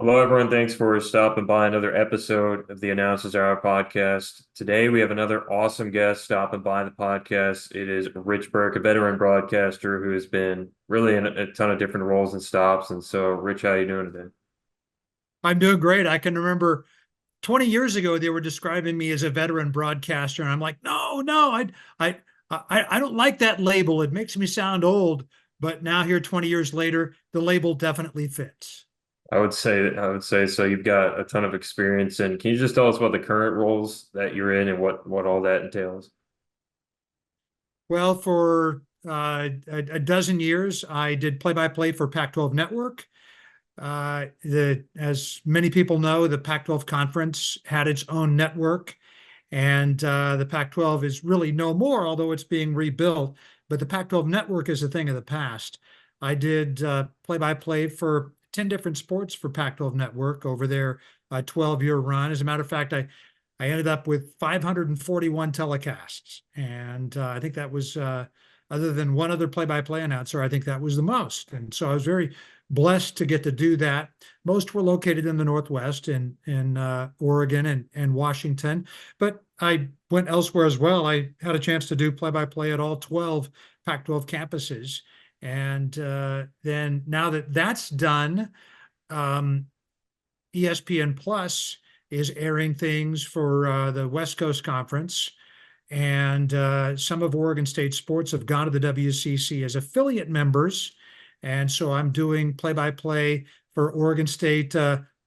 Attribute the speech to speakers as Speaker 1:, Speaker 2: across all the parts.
Speaker 1: Hello, everyone. Thanks for stopping by another episode of the Announcers Hour podcast. Today, we have another awesome guest stopping by the podcast. It is Rich Burk, a veteran broadcaster who has been really in a ton of different roles and stops. And so, Rich, how you doing today?
Speaker 2: I'm doing great. I can remember 20 years ago they were describing me as a veteran broadcaster, and I'm like, no, I don't like that label. It makes me sound old. But now here, 20 years later, the label definitely fits.
Speaker 1: I would say so. You've got a ton of experience, and can you just tell us about the current roles that you're in and what all that entails?
Speaker 2: Well, for a dozen years, I did play-by-play for Pac-12 Network. As many people know, the Pac-12 conference had its own network, and the Pac-12 is really no more, although it's being rebuilt. But the Pac-12 network is a thing of the past. I did play-by-play for 10 different sports for Pac-12 network over their 12-year run. As a matter of fact, I ended up with 541 telecasts, and I think that was other than one other play-by-play announcer, I think that was the most. And so I was very blessed to get to do that. Most were located in the Northwest in Oregon and Washington, but I went elsewhere as well. I had a chance to do play-by-play at all 12 Pac-12 campuses. And then now that that's done, um, ESPN Plus is airing things for the West Coast Conference. And some of Oregon State sports have gone to the WCC as affiliate members. And so I'm doing play-by-play for Oregon State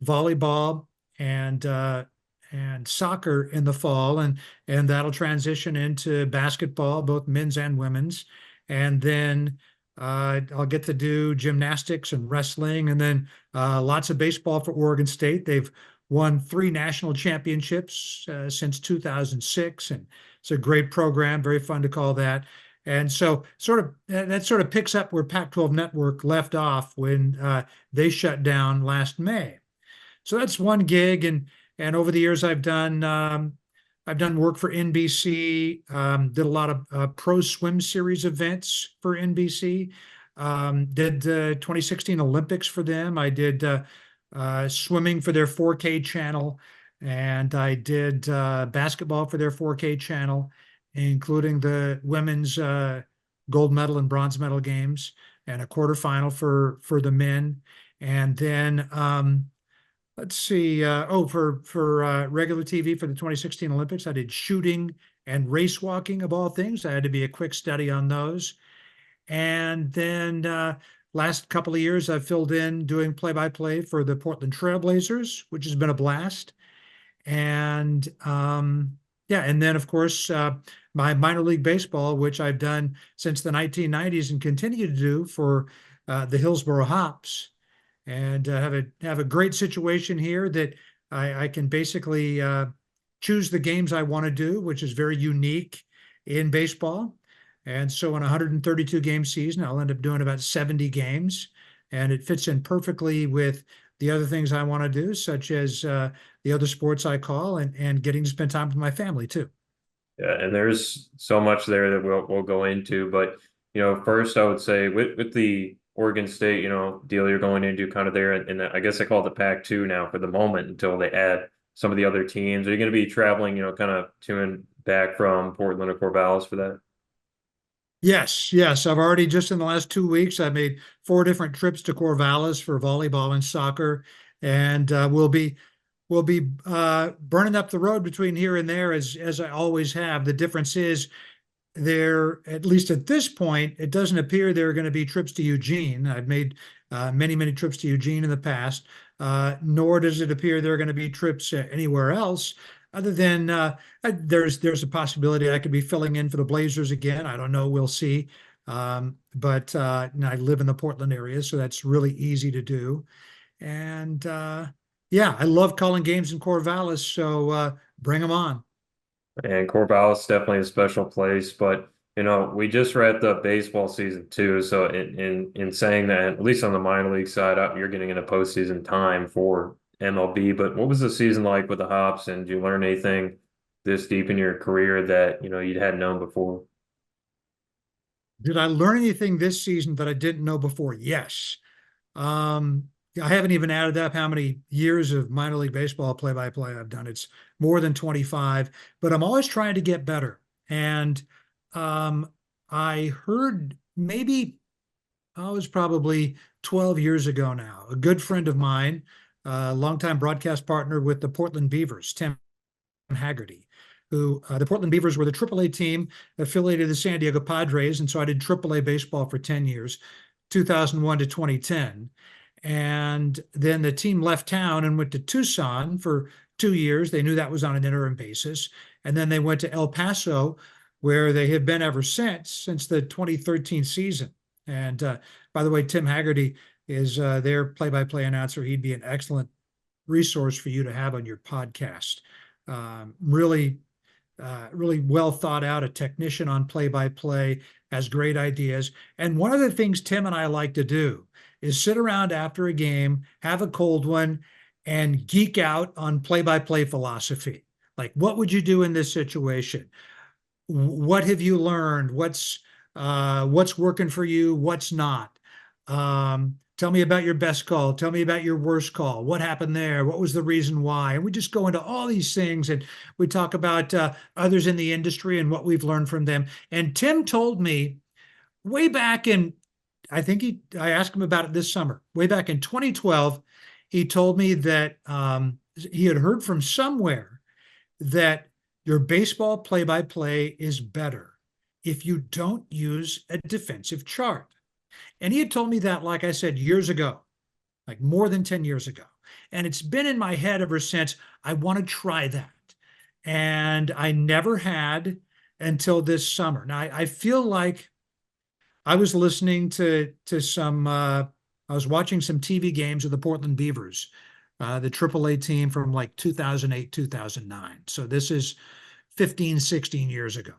Speaker 2: volleyball and soccer in the fall, and that'll transition into basketball, both men's and women's. And then I'll get to do gymnastics and wrestling, and then lots of baseball for Oregon State. They've won 3 national championships since 2006, and it's a great program, very fun to call that. And so that sort of picks up where Pac-12 Network left off when they shut down last May. So that's one gig, and over the years I've done work for NBC, did a lot of pro swim series events for NBC, did the 2016 Olympics for them. I did swimming for their 4K channel, and I did basketball for their 4K channel, including the women's gold medal and bronze medal games, and a quarterfinal for the men. And then let's see, for regular TV for the 2016 Olympics, I did shooting and race walking of all things. I had to be a quick study on those. And then last couple of years, I've filled in doing play-by-play for the Portland Trailblazers, which has been a blast. And yeah, and then of course my minor league baseball, which I've done since the 1990s and continue to do for the Hillsboro Hops, and have a great situation here that I can basically choose the games I want to do, which is very unique in baseball. And so in a 132 game season, I'll end up doing about 70 games, and it fits in perfectly with the other things I want to do, such as the other sports I call, and getting to spend time with my family too.
Speaker 1: Yeah, and there's so much there that we'll go into, but first I would say with the Oregon State, deal you're going into kind of there, and I guess I call it the Pac-2 now for the moment until they add some of the other teams. Are you going to be traveling, kind of to and back from Portland or Corvallis for that?
Speaker 2: Yes, yes. I've already just in the last 2 weeks, I've made 4 different trips to Corvallis for volleyball and soccer, and we'll be burning up the road between here and there as I always have. The difference is there, at least at this point, it doesn't appear there are going to be trips to Eugene. I've made many trips to Eugene in the past, nor does it appear there are going to be trips anywhere else, other than there's a possibility I could be filling in for the Blazers again. I don't know. We'll see. But I live in the Portland area, so that's really easy to do. And yeah, I love calling games in Corvallis, so bring them on.
Speaker 1: And Corvallis is definitely a special place, but we just wrapped up baseball season too. So in saying that, at least on the minor league side, you're getting into postseason time for MLB. But what was the season like with the Hops, and did you learn anything this deep in your career that you hadn't known before?
Speaker 2: Did I learn anything this season that I didn't know before? Yes. Um, I haven't even added up how many years of minor league baseball play-by-play I've done. It's more than 25, but I'm always trying to get better. And um, I heard maybe, oh, it was probably 12 years ago now, a good friend of mine, a longtime broadcast partner with the Portland Beavers, Tim Haggerty, who the Portland Beavers were the Triple-A team affiliated with the San Diego Padres. And so I did Triple-A baseball for 10 years, 2001 to 2010. And then the team left town and went to Tucson for 2 years. They knew that was on an interim basis. And then they went to El Paso, where they have been ever since the 2013 season. And by the way, Tim Haggerty is their play-by-play announcer. He'd be an excellent resource for you to have on your podcast. Really, really well thought out, a technician on play-by-play, has great ideas. And one of the things Tim and I like to do is sit around after a game, have a cold one, and geek out on play-by-play philosophy. Like, what would you do in this situation? What have you learned? What's working for you? What's not? Tell me about your best call. Tell me about your worst call. What happened there? What was the reason why? And we just go into all these things, and we talk about others in the industry and what we've learned from them. And Tim told me way back in, I asked him about it this summer, way back in 2012, he told me that he had heard from somewhere that your baseball play-by-play is better if you don't use a defensive chart. And he had told me that, like I said, years ago, like more than 10 years ago. And it's been in my head ever since. I want to try that. And I never had until this summer. Now, I feel like I was listening to some, I was watching some TV games of the Portland Beavers, the Triple-A team from like 2008, 2009. So this is 15, 16 years ago.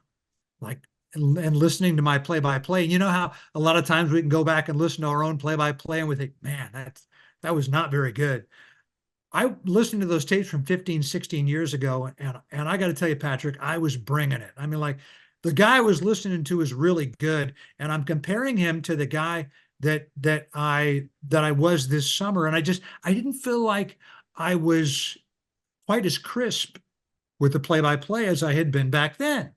Speaker 2: Like, and listening to my play-by-play. You know how a lot of times we can go back and listen to our own play-by-play and we think, man, that was not very good. I listened to those tapes from 15, 16 years ago, and I got to tell you, Patrick, I was bringing it. I mean, like, the guy I was listening to is really good, and I'm comparing him to the guy that I was this summer, and I didn't feel like I was quite as crisp with the play-by-play as I had been back then.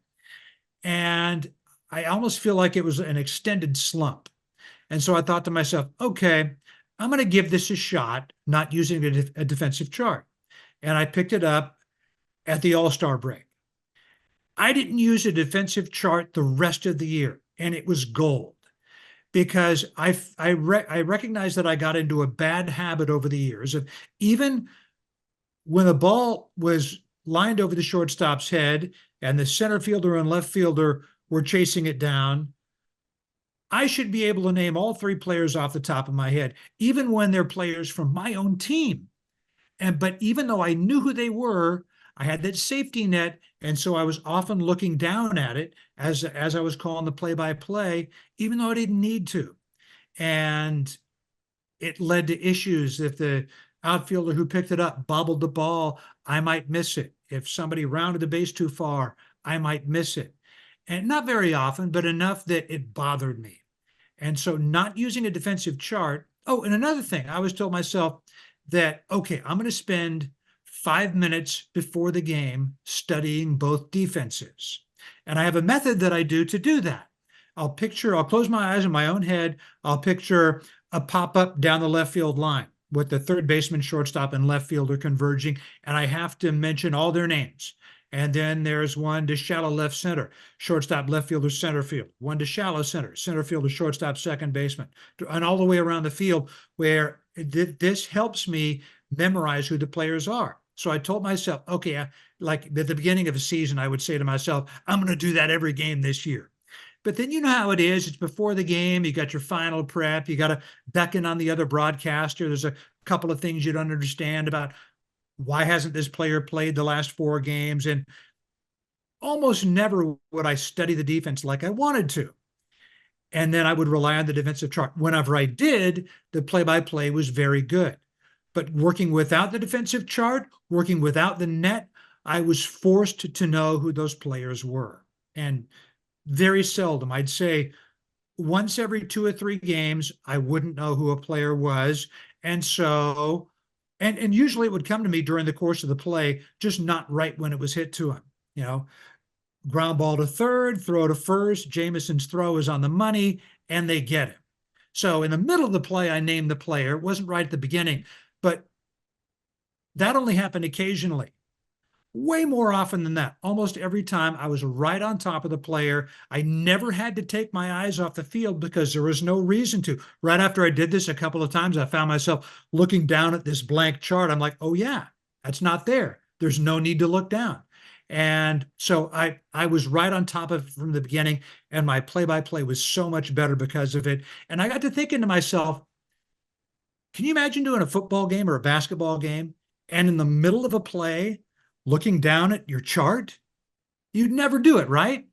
Speaker 2: And I almost feel like it was an extended slump. And so I thought to myself, okay, I'm going to give this a shot, not using a defensive chart. And I picked it up at the All-Star break. I didn't use a defensive chart the rest of the year, and it was gold, because I recognized that I got into a bad habit over the years of, even when the ball was lined over the shortstop's head and the center fielder and left fielder were chasing it down, I should be able to name all three players off the top of my head, even when they're players from my own team. But even though I knew who they were, I had that safety net, and so I was often looking down at it as I was calling the play-by-play, even though I didn't need to. And it led to issues. If the outfielder who picked it up bobbled the ball, I might miss it. If somebody rounded the base too far, I might miss it. And not very often, but enough that it bothered me. And so not using a defensive chart. Oh, and another thing, I always told myself that, okay, I'm going to spend 5 minutes before the game studying both defenses. And I have a method that I do to do that. I'll close my eyes in my own head. I'll picture a pop-up down the left field line with the third baseman, shortstop, and left fielder converging. And I have to mention all their names. And then there's one to shallow left center, shortstop, left fielder, center field, one to shallow center fielder, shortstop, second baseman, and all the way around the field, where this helps me memorize who the players are. So I told myself, okay, like at the beginning of a season, I would say to myself, I'm going to do that every game this year. But then you know how it is. It's before the game. You got your final prep. You got to beckon on the other broadcaster. There's a couple of things you don't understand about why hasn't this player played the last 4 games? And almost never would I study the defense like I wanted to. And then I would rely on the defensive chart. Whenever I did, the play-by-play was very good. But working without the defensive chart, working without the net, I was forced to know who those players were. And very seldom, I'd say once every 2 or 3 games, I wouldn't know who a player was. And so, and usually it would come to me during the course of the play, just not right when it was hit to him. You know, ground ball to third, throw to first. Jameson's throw is on the money, and they get him. So in the middle of the play, I named the player. It wasn't right at the beginning, but that only happened occasionally. Way more often than that. Almost every time I was right on top of the player. I never had to take my eyes off the field because there was no reason to. Right after I did this a couple of times, I found myself looking down at this blank chart. I'm like, oh, yeah, that's not there. There's no need to look down. And so I was right on top of it from the beginning, and my play-by-play was so much better because of it. And I got to thinking to myself, can you imagine doing a football game or a basketball game and in the middle of a play, looking down at your chart? You'd never do it, right?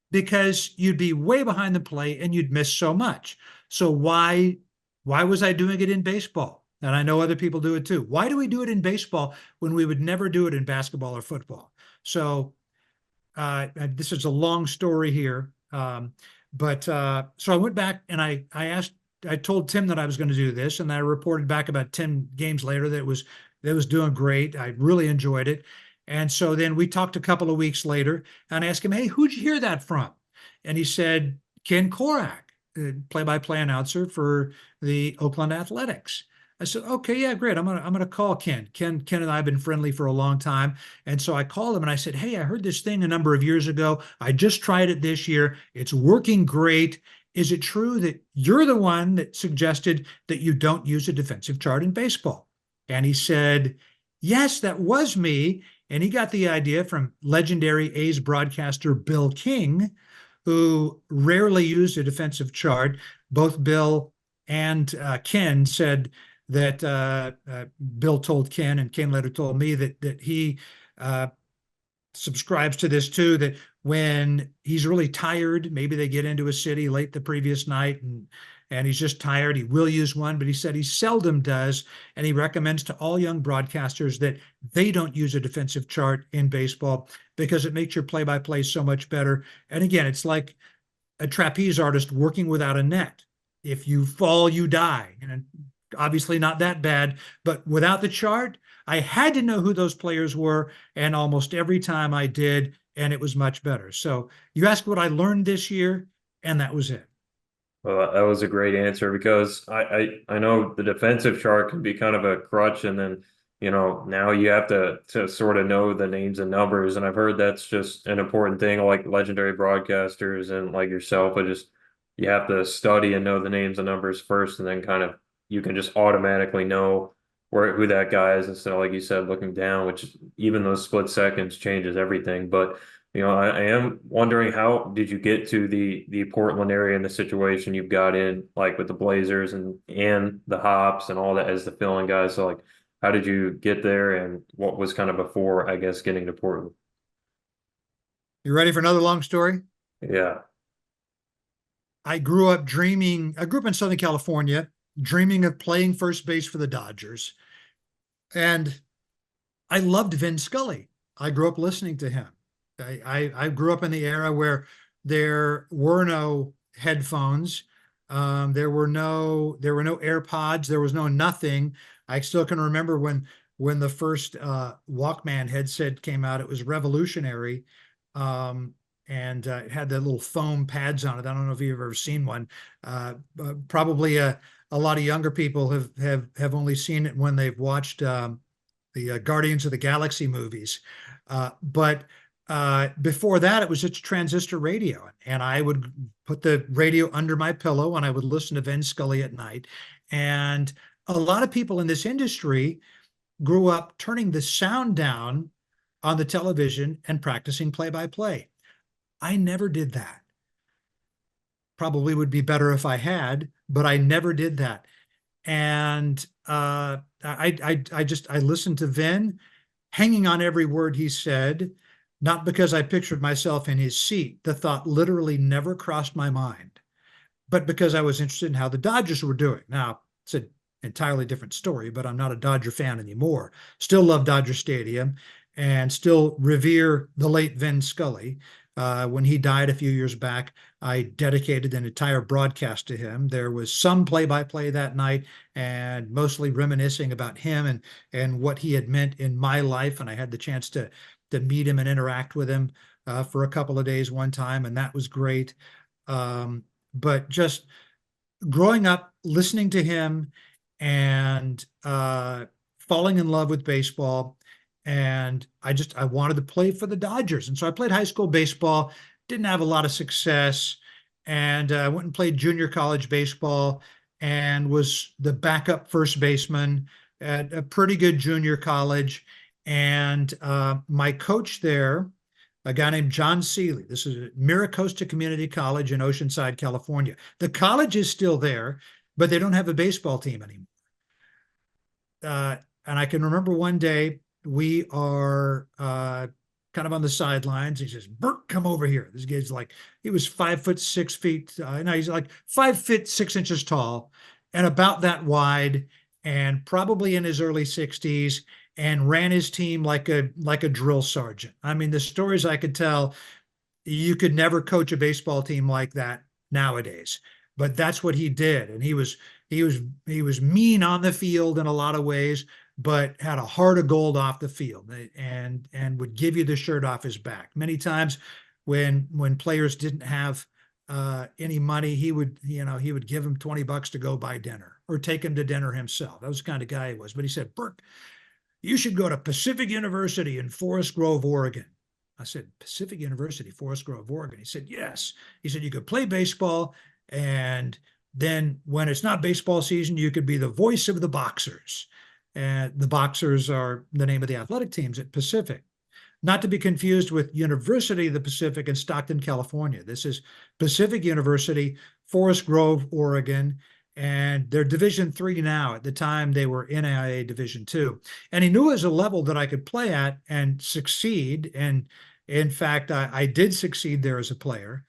Speaker 2: Because you'd be way behind the play and you'd miss so much. So why was I doing it in baseball? And I know other people do it too. Why do we do it in baseball when we would never do it in basketball or football? So this is a long story here. But so I went back and I told Tim that I was going to do this, and I reported back about 10 games later that it was doing great. I really enjoyed it. And so then we talked a couple of weeks later, and I asked him, hey, who'd you hear that from? And he said, Ken Korak, play-by-play announcer for the Oakland Athletics. I said, okay, yeah, great. I'm gonna call Ken. Ken and I have been friendly for a long time. And so I called him and I said, hey, I heard this thing a number of years ago. I just tried it this year. It's working great. Is it true that you're the one that suggested that you don't use a defensive chart in baseball? And he said, yes, that was me. And he got the idea from legendary A's broadcaster Bill King, who rarely used a defensive chart. Both Bill and Ken said that Bill told Ken, and Ken later told me that he subscribes to this too, that when he's really tired, maybe they get into a city late the previous night and he's just tired, he will use one, but he said he seldom does. And he recommends to all young broadcasters that they don't use a defensive chart in baseball because it makes your play-by-play so much better. And again, it's like a trapeze artist working without a net. If you fall, you die. And obviously not that bad, but without the chart, I had to know who those players were, and almost every time I did, and it was much better. So you asked what I learned this year, and that was it.
Speaker 1: Well, that was a great answer because I know the defensive chart can be kind of a crutch, and then now you have to sort of know the names and numbers, and I've heard that's just an important thing. Like legendary broadcasters and like yourself, but just you have to study and know the names and numbers first, and then kind of you can just automatically know who that guy is instead of, like you said, looking down, which even those split seconds changes everything. But I am wondering, how did you get to the Portland area and the situation you've got in, like with the Blazers and the Hops and all that as the filling guys? So like, how did you get there, and what was kind of before, I guess, getting to Portland?
Speaker 2: You ready for another long story?
Speaker 1: Yeah.
Speaker 2: I grew up in Southern California, dreaming of playing first base for the Dodgers. And I loved Vin Scully. I grew up listening to him. I grew up in the era where there were no headphones. There were no AirPods. There was no nothing. I still can remember when the first Walkman headset came out. It was revolutionary, and it had the little foam pads on it. I don't know if you've ever seen one. Probably a lot of younger people have only seen it when they've watched the Guardians of the Galaxy movies. But before that, it was just transistor radio. And I would put the radio under my pillow and I would listen to Vin Scully at night. And a lot of people in this industry grew up turning the sound down on the television and practicing play-by-play. I never did that. Probably would be better if I had, but I never did that. And I listened to Vin, hanging on every word he said, not because I pictured myself in his seat. The thought literally never crossed my mind, but because I was interested in how the Dodgers were doing. Now, it's an entirely different story, but I'm not a Dodger fan anymore. Still love Dodger Stadium and still revere the late Vin Scully. When he died a few years back, I dedicated an entire broadcast to him. There was some play-by-play that night, and mostly reminiscing about him and what he had meant in my life. And I had the chance to meet him and interact with him for a couple of days one time, and that was great. But just growing up, listening to him, and falling in love with baseball. And I wanted to play for the Dodgers. And so I played high school baseball, didn't have a lot of success, and went and played junior college baseball and was the backup first baseman at a pretty good junior college. And my coach there, a guy named John Seeley. This is Miracosta Community College in Oceanside, California. The college is still there, but they don't have a baseball team anymore. And I can remember one day we are kind of on the sidelines. He says, "Burk, come over here." This guy's like, he was 5'6" no, he's like 5'6" tall and about that wide, and probably in his early 60s, and ran his team like a drill sergeant. I mean, the stories I could tell, you could never coach a baseball team like that nowadays, but that's what he did. And he was mean on the field in a lot of ways, but had a heart of gold off the field, and would give you the shirt off his back. Many times when players didn't have any money, he would give them $20 to go buy dinner or take him to dinner himself. That was the kind of guy he was. But he said, "Burk, you should go to Pacific University in Forest Grove, Oregon." I said, "Pacific University, Forest Grove, Oregon." He said, "Yes." He said, "You could play baseball, and then when it's not baseball season, you could be the voice of the Boxers." And the Boxers are the name of the athletic teams at Pacific. Not to be confused with University of the Pacific in Stockton, California. This is Pacific University, Forest Grove, Oregon, and they're Division III now. At the time, they were NAIA Division II. And he knew it was a level that I could play at and succeed. And in fact, I did succeed there as a player.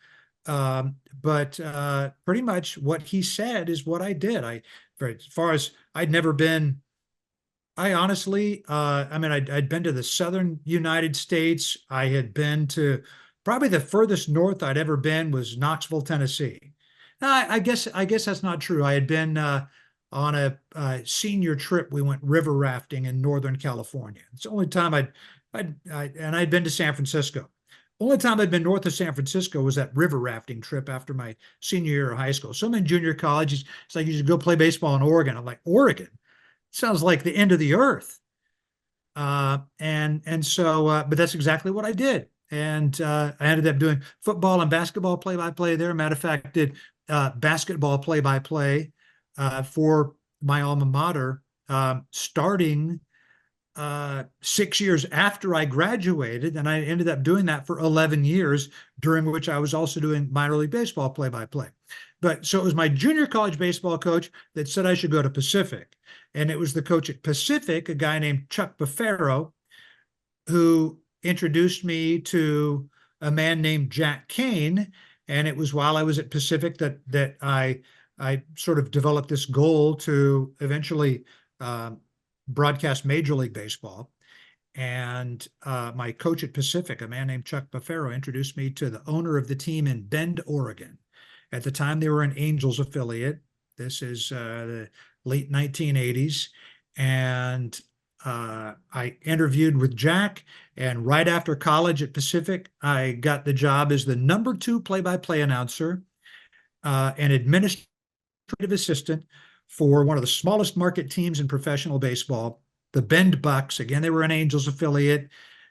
Speaker 2: But pretty much what he said is what I did. As far as I'd never been, I honestly, I mean, I'd been to the southern United States. I had been to probably the furthest north I'd ever been was Knoxville, Tennessee. I guess that's not true. I had been on a senior trip. We went river rafting in Northern California. It's the only time and I'd been to San Francisco. Only time I'd been north of San Francisco was that river rafting trip after my senior year of high school. So I'm in junior college. It's like, you should go play baseball in Oregon. I'm like, Oregon? Sounds like the end of the earth. But that's exactly what I did. And I ended up doing football and basketball play-by-play there. Matter of fact, did basketball play-by-play for my alma mater, starting 6 years after I graduated. And I ended up doing that for 11 years, during which I was also doing minor league baseball play-by-play. But so it was my junior college baseball coach that said I should go to Pacific. And it was the coach at Pacific, a guy named Chuck Bafero, who introduced me to a man named Jack Kane. And it was while I was at Pacific that I sort of developed this goal to eventually broadcast Major League Baseball. And my coach at Pacific, a man named Chuck Bafero, introduced me to the owner of the team in Bend, Oregon. At the time, they were an Angels affiliate. This is the late 1980s. And I interviewed with Jack. And right after college at Pacific, I got the job as the number 2 play-by-play announcer and administrative assistant for one of the smallest market teams in professional baseball, the Bend Bucks. Again, they were an Angels affiliate.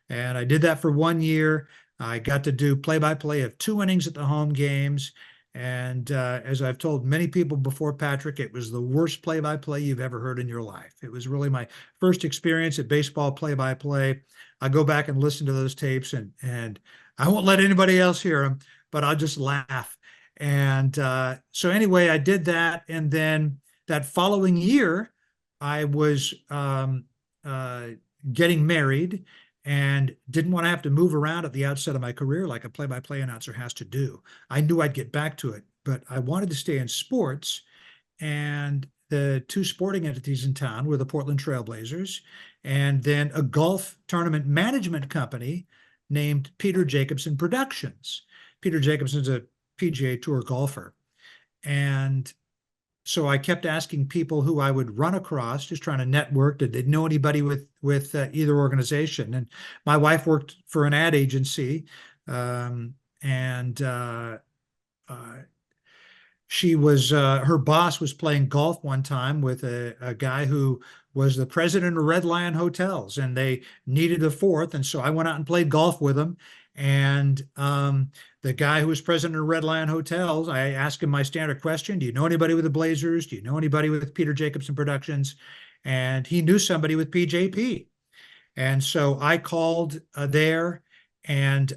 Speaker 2: And I did that for 1 year. I got to do play-by-play of 2 innings at the home games. And as I've told many people before, Patrick, it was the worst play-by-play you've ever heard in your life. It was really my first experience at baseball play-by-play. I go back and listen to those tapes, and I won't let anybody else hear them, but I'll just laugh. And so anyway, I did that. And then that following year, I was getting married and didn't want to have to move around at the outset of my career like a play-by-play announcer has to do. I knew I'd get back to it, but I wanted to stay in sports. And the 2 sporting entities in town were the Portland Trailblazers and then a golf tournament management company named Peter Jacobsen Productions. Peter Jacobsen's a PGA Tour golfer. And so I kept asking people who I would run across, just trying to network. Did they know anybody with either organization? And my wife worked for an ad agency, and uh, she was her boss was playing golf one time with a guy who was the president of Red Lion Hotels, and they needed a fourth, and so I went out and played golf with him. And the guy who was president of Red Lion Hotels, I asked him my standard question: "Do you know anybody with the Blazers? Do you know anybody with Peter Jacobsen Productions?" And he knew somebody with PJP. And so I called there, and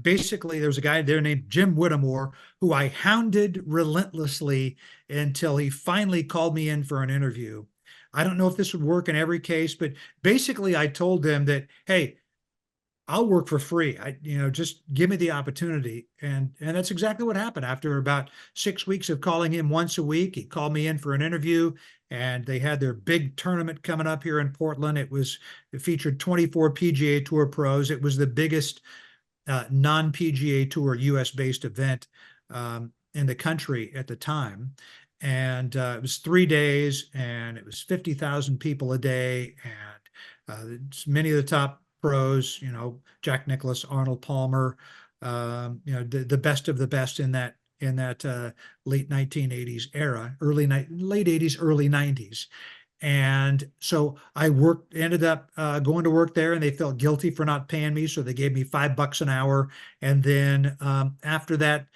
Speaker 2: basically there was a guy there named Jim Whittemore who I hounded relentlessly until he finally called me in for an interview. I don't know if this would work in every case, but basically I told them that, hey, I'll work for free. Just give me the opportunity. And that's exactly what happened. After about 6 weeks of calling him once a week, he called me in for an interview, and they had their big tournament coming up here in Portland. It featured 24 PGA Tour pros. It was the biggest non-PGA Tour US based event in the country at the time. And it was 3 days, and it was 50,000 people a day. And many of the top pros, Jack Nicklaus, Arnold Palmer, the best of the best in that late 1980s era, late 80s, early 90s. And so I ended up going to work there, and they felt guilty for not paying me, so they gave me $5 an hour. And then after that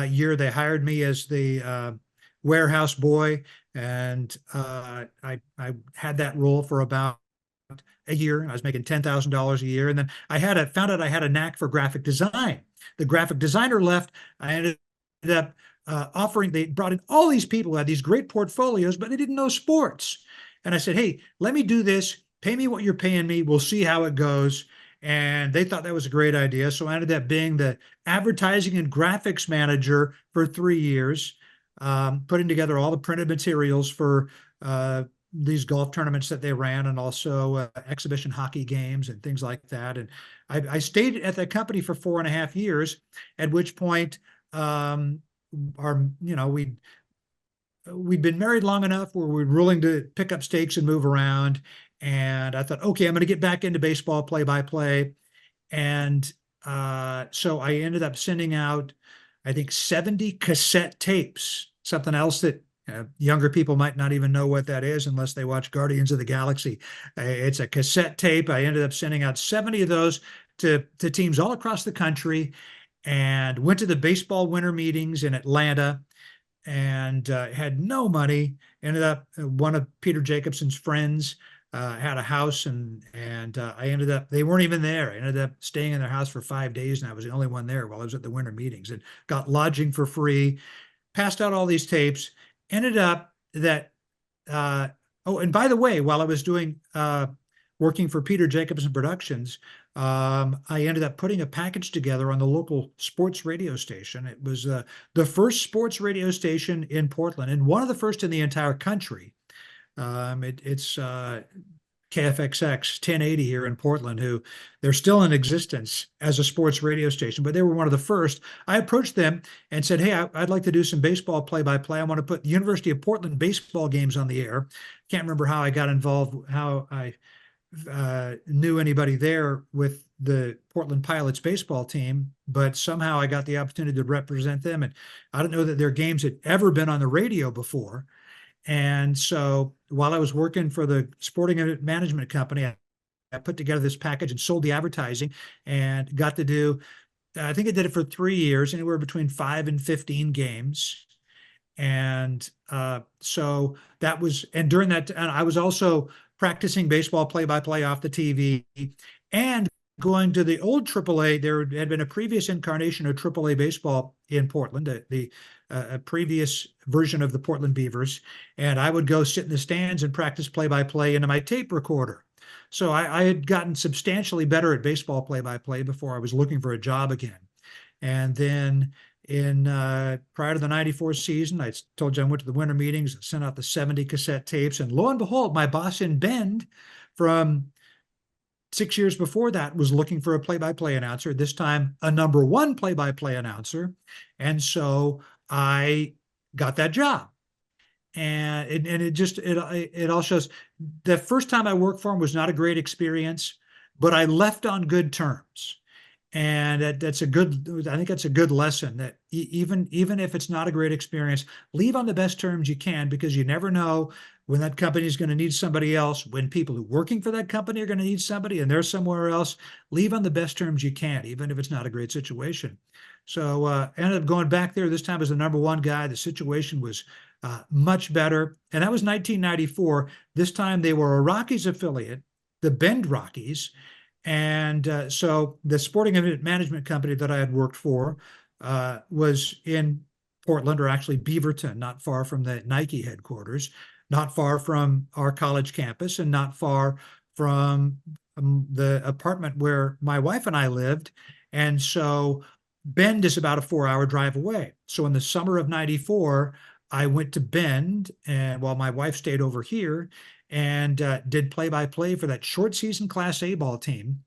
Speaker 2: year, they hired me as the warehouse boy, and I had that role for about a year. I was making $10,000 a year. And then found out I had a knack for graphic design. The graphic designer left. I ended up they brought in all these people who had these great portfolios, but they didn't know sports. And I said, hey, let me do this. Pay me what you're paying me. We'll see how it goes. And they thought that was a great idea. So I ended up being the advertising and graphics manager for 3 years, putting together all the printed materials for these golf tournaments that they ran, and also exhibition hockey games and things like that. And I stayed at the company for 4.5 years, at which point we'd been married long enough where we were willing to pick up stakes and move around. And I thought, okay, I'm going to get back into baseball play-by-play. And so I ended up sending out, I think, 70 cassette tapes, something else that younger people might not even know what that is unless they watch Guardians of the Galaxy. It's a cassette tape. I ended up sending out 70 of those to teams all across the country, and went to the baseball winter meetings in Atlanta, and had no money. Ended up, one of Peter Jacobsen's friends had a house, and they weren't even there. I ended up staying in their house for 5 days, and I was the only one there while I was at the winter meetings, and got lodging for free, passed out all these tapes. Ended up that, and by the way, while I was working for Peter Jacobsen Productions, I ended up putting a package together on the local sports radio station. It was the first sports radio station in Portland, and one of the first in the entire country. It's KFXX 1080 here in Portland, who they're still in existence as a sports radio station, but they were one of the first. I approached them and said, hey, I'd like to do some baseball play-by-play. I want to put the University of Portland baseball games on the air. Can't remember how I got involved, how I knew anybody there with the Portland Pilots baseball team, but somehow I got the opportunity to represent them. And I don't know that their games had ever been on the radio before. And so while I was working for the sporting management company, I put together this package and sold the advertising, and got to do, I think I did it for 3 years, anywhere between 5 and 15 games. And so that was, and during that, and I was also practicing baseball play-by-play off the TV, and going to the old Triple-A. There had been a previous incarnation of Triple-A baseball in Portland, a previous version of the Portland Beavers, and I would go sit in the stands and practice play-by-play into my tape recorder. So I had gotten substantially better at baseball play-by-play before I was looking for a job again. And then prior to the 94 season, I told you I went to the winter meetings, sent out the 70 cassette tapes, and lo and behold, my boss in Bend from 6 years before that was looking for a play-by-play announcer, this time a number one play-by-play announcer. And so I got that job. And it all shows. The first time I worked for him was not a great experience, but I left on good terms. And that's a good, I think that's a good lesson, that even if it's not a great experience, leave on the best terms you can, because you never know when that company is going to need somebody else, when people who are working for that company are going to need somebody and they're somewhere else. Leave on the best terms you can, even if it's not a great situation. So I ended up going back there, this time as the number one guy. The situation was much better. And that was 1994. This time they were a Rockies affiliate, the Bend Rockies. And so the sporting event management company that I had worked for was in Portland, or actually Beaverton, not far from the Nike headquarters, not far from our college campus, and not far from the apartment where my wife and I lived. And so Bend is about a 4-hour drive away. So in the summer of 94, I went to Bend, and while my wife stayed over here, and did play-by-play for that short season Class A ball team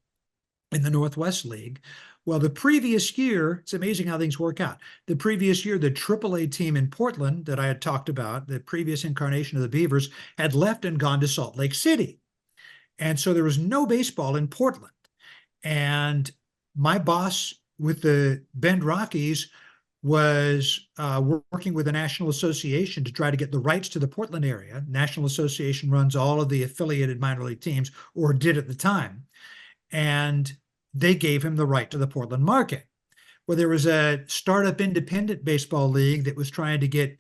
Speaker 2: in the Northwest League. Well, the previous year, it's amazing how things work out. The previous year, the Triple-A team in Portland that I had talked about, the previous incarnation of the Beavers, had left and gone to Salt Lake City. And so there was no baseball in Portland. And my boss with the Bend Rockies was working with the National Association to try to get the rights to the Portland area. National Association runs all of the affiliated minor league teams, or did at the time. And they gave him the right to the Portland market. Well, there was a startup independent baseball league that was trying to get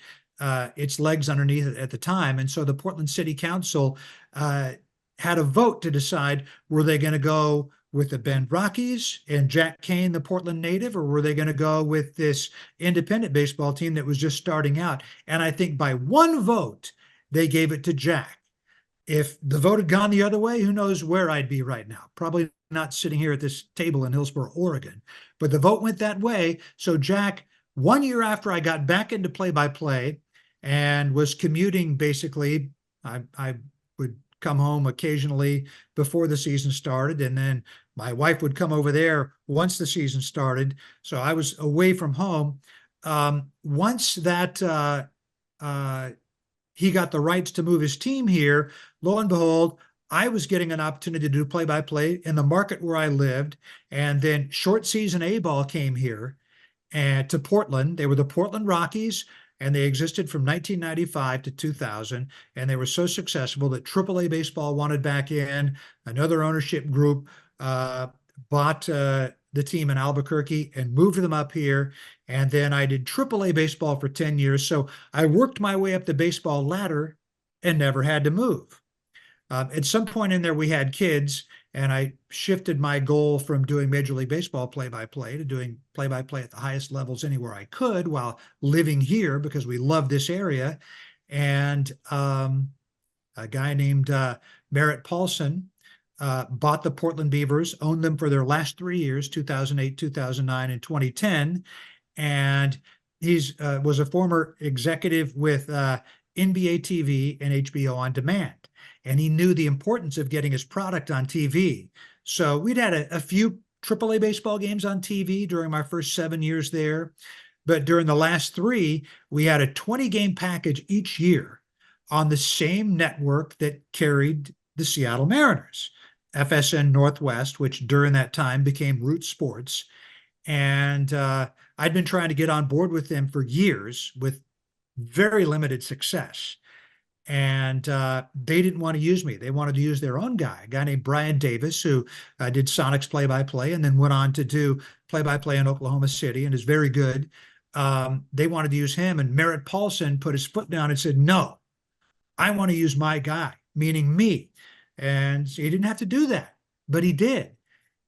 Speaker 2: its legs underneath it at the time. And so the Portland City Council had a vote to decide, were they going to go with the Bend Rockies and Jack Kane, the Portland native, or were they going to go with this independent baseball team that was just starting out? And I think by one vote, they gave it to Jack. If the vote had gone the other way, who knows where I'd be right now? Probably not sitting here at this table in Hillsboro, Oregon. But the vote went that way. So Jack, 1 year after I got back into play-by-play and was commuting, basically, I would come home occasionally before the season started, and then my wife would come over there once the season started. So I was away from home. Once that he got the rights to move his team here, lo and behold, I was getting an opportunity to do play-by-play in the market where I lived. And then short season A ball came here and to Portland. They were the Portland Rockies, and they existed from 1995 to 2000. And they were so successful that Triple-A baseball wanted back in. Another ownership group bought the team in Albuquerque and moved them up here. And then I did Triple-A baseball for 10 years. So I worked my way up the baseball ladder and never had to move. At some point in there, we had kids, and I shifted my goal from doing Major League Baseball play-by-play to doing play-by-play at the highest levels anywhere I could while living here, because we love this area. And a guy named Merritt Paulson bought the Portland Beavers, owned them for their last 3 years, 2008, 2009, and 2010. And he's was a former executive with NBA TV and HBO On Demand. And he knew the importance of getting his product on TV. So we'd had a few Triple-A baseball games on TV during my first 7 years there. But during the last 3, we had a 20-game package each year on the same network that carried the Seattle Mariners, FSN Northwest, which during that time became Root Sports. And I'd been trying to get on board with them for years with very limited success. And they didn't want to use me. They wanted to use their own guy, a guy named Brian Davis, who did Sonics play-by-play and then went on to do play-by-play in Oklahoma City and is very good. They wanted to use him, and Merritt Paulson put his foot down and said, no, I want to use my guy, meaning me. And he didn't have to do that, but he did.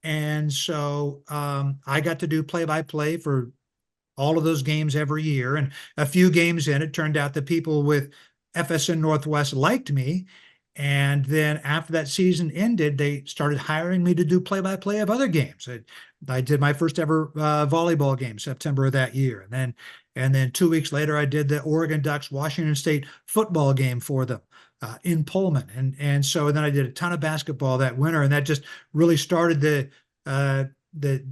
Speaker 2: And so I got to do play-by-play for all of those games every year. And a few games in, it turned out that people with FSN Northwest liked me. And then after that season ended, they started hiring me to do play-by-play of other games. I did my first ever volleyball game, September of that year. And then 2 weeks later, I did the Oregon Ducks Washington State football game for them. in Pullman. And then I did a ton of basketball that winter, and that just really started the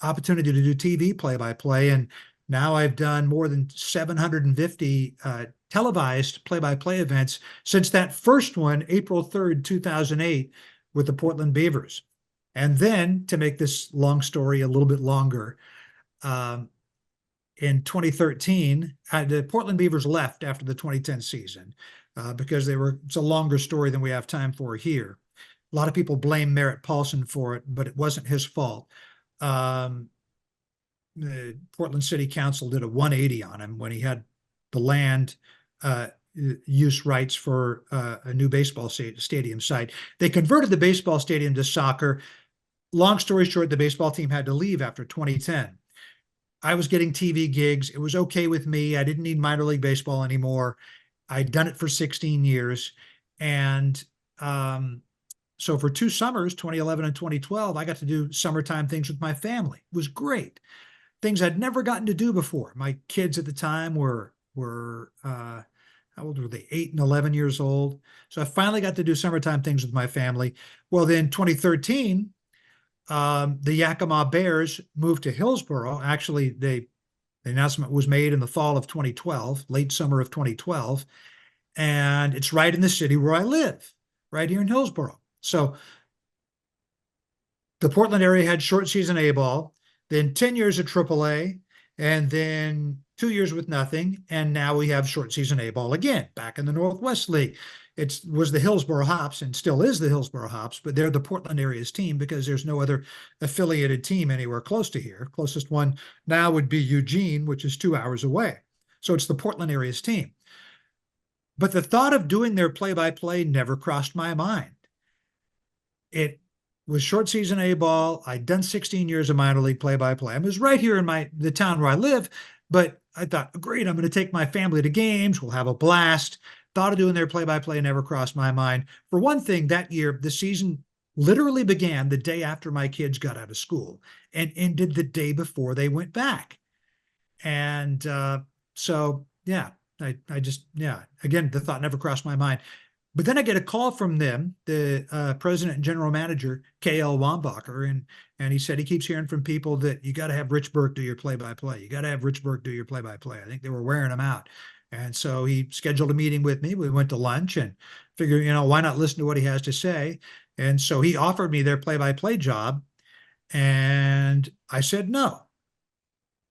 Speaker 2: opportunity to do TV play-by-play. And now I've done more than 750 televised play-by-play events since that first one, April 3rd, 2008, with the Portland Beavers. And then, to make this long story a little bit longer, um, in 2013, the Portland Beavers left after the 2010 season because it's a longer story than we have time for here. A lot of people blame Merritt Paulson for it, but it wasn't his fault. The Portland City Council did a 180 on him when he had the land use rights for a new baseball stadium site. They converted the baseball stadium to soccer. Long story short, the baseball team had to leave after 2010. I was getting TV gigs. It was okay with me. I didn't need minor league baseball anymore. I'd done it for 16 years. And so for 2 summers, 2011 and 2012, I got to do summertime things with my family. It was great. Things I'd never gotten to do before. My kids at the time were how old were they? 8 and 11 years old. So I finally got to do summertime things with my family. Well, then 2013, the Yakima Bears moved to Hillsboro. Actually, the announcement was made in the fall of 2012, late summer of 2012, and it's right in the city where I live, right here in Hillsboro. So the Portland area had short season A ball, then 10 years of Triple-A, and then 2 years with nothing, and now we have short season A ball again, back in the Northwest League. It was the Hillsboro Hops and still is the Hillsboro Hops, but they're the Portland area's team because there's no other affiliated team anywhere close to here. Closest one now would be Eugene, which is 2 hours away. So it's the Portland area's team. But the thought of doing their play-by-play never crossed my mind. It was short season A ball. I'd done 16 years of minor league play-by-play. I was right here in the town where I live, but I thought, great, I'm going to take my family to games. We'll have a blast. Thought of doing their play-by-play never crossed my mind. For one thing, that year, the season literally began the day after my kids got out of school and ended the day before they went back. And so, yeah, I just, yeah, again, the thought never crossed my mind. But then I get a call from them, the president and general manager, K.L. Wambacher, and he said he keeps hearing from people that you got to have Rich Burk do your play-by-play. You got to have Rich Burk do your play-by-play. I think they were wearing him out. And so he scheduled a meeting with me. We went to lunch and figured, why not listen to what he has to say? And so he offered me their play-by-play job. And I said no.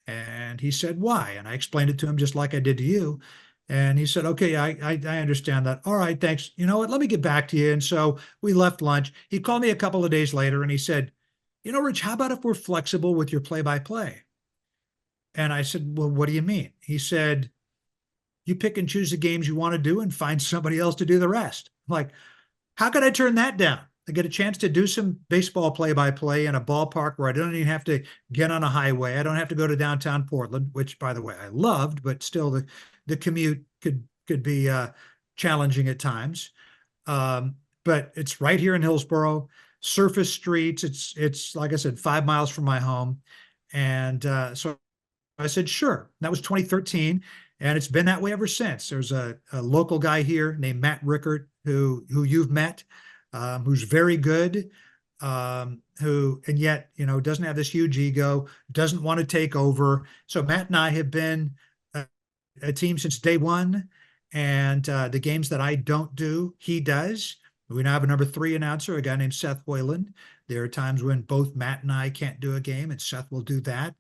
Speaker 2: And he said, why? And I explained it to him just like I did to you. And he said, okay, I understand that. All right, thanks. You know what? Let me get back to you. And so we left lunch. He called me a couple of days later and he said, Rich, how about if we're flexible with your play-by-play? And I said, well, what do you mean? He said, you pick and choose the games you want to do and find somebody else to do the rest. I'm like, how could I turn that down? I get a chance to do some baseball play-by-play in a ballpark where I don't even have to get on a highway. I don't have to go to downtown Portland, which, by the way, I loved, but still the commute could be challenging at times. But it's right here in Hillsboro, surface streets. It's like I said, 5 miles from my home. And so I said, sure. That was 2013. And it's been that way ever since. There's a local guy here named Matt Rickert, who you've met, who's very good, who, and yet, doesn't have this huge ego, doesn't want to take over. So Matt and I have been a team since day one. And the games that I don't do, he does. We now have a number 3 announcer, a guy named Seth Hoyland. There are times when both Matt and I can't do a game, and Seth will do that.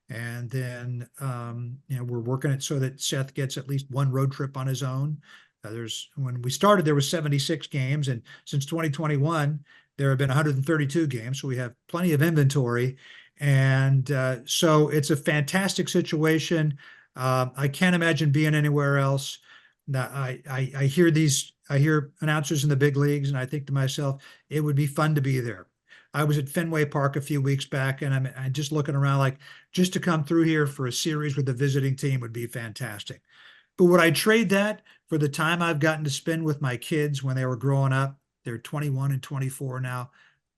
Speaker 2: And then, we're working it so that Seth gets at least one road trip on his own. When we started, there was 76 games, and since 2021, there have been 132 games. So we have plenty of inventory. And so it's a fantastic situation. I can't imagine being anywhere else. Now, I hear announcers in the big leagues, and I think to myself, it would be fun to be there. I was at Fenway Park a few weeks back, and I'm just looking around like, just to come through here for a series with the visiting team would be fantastic. But would I trade that for the time I've gotten to spend with my kids when they were growing up? They're 21 and 24 now.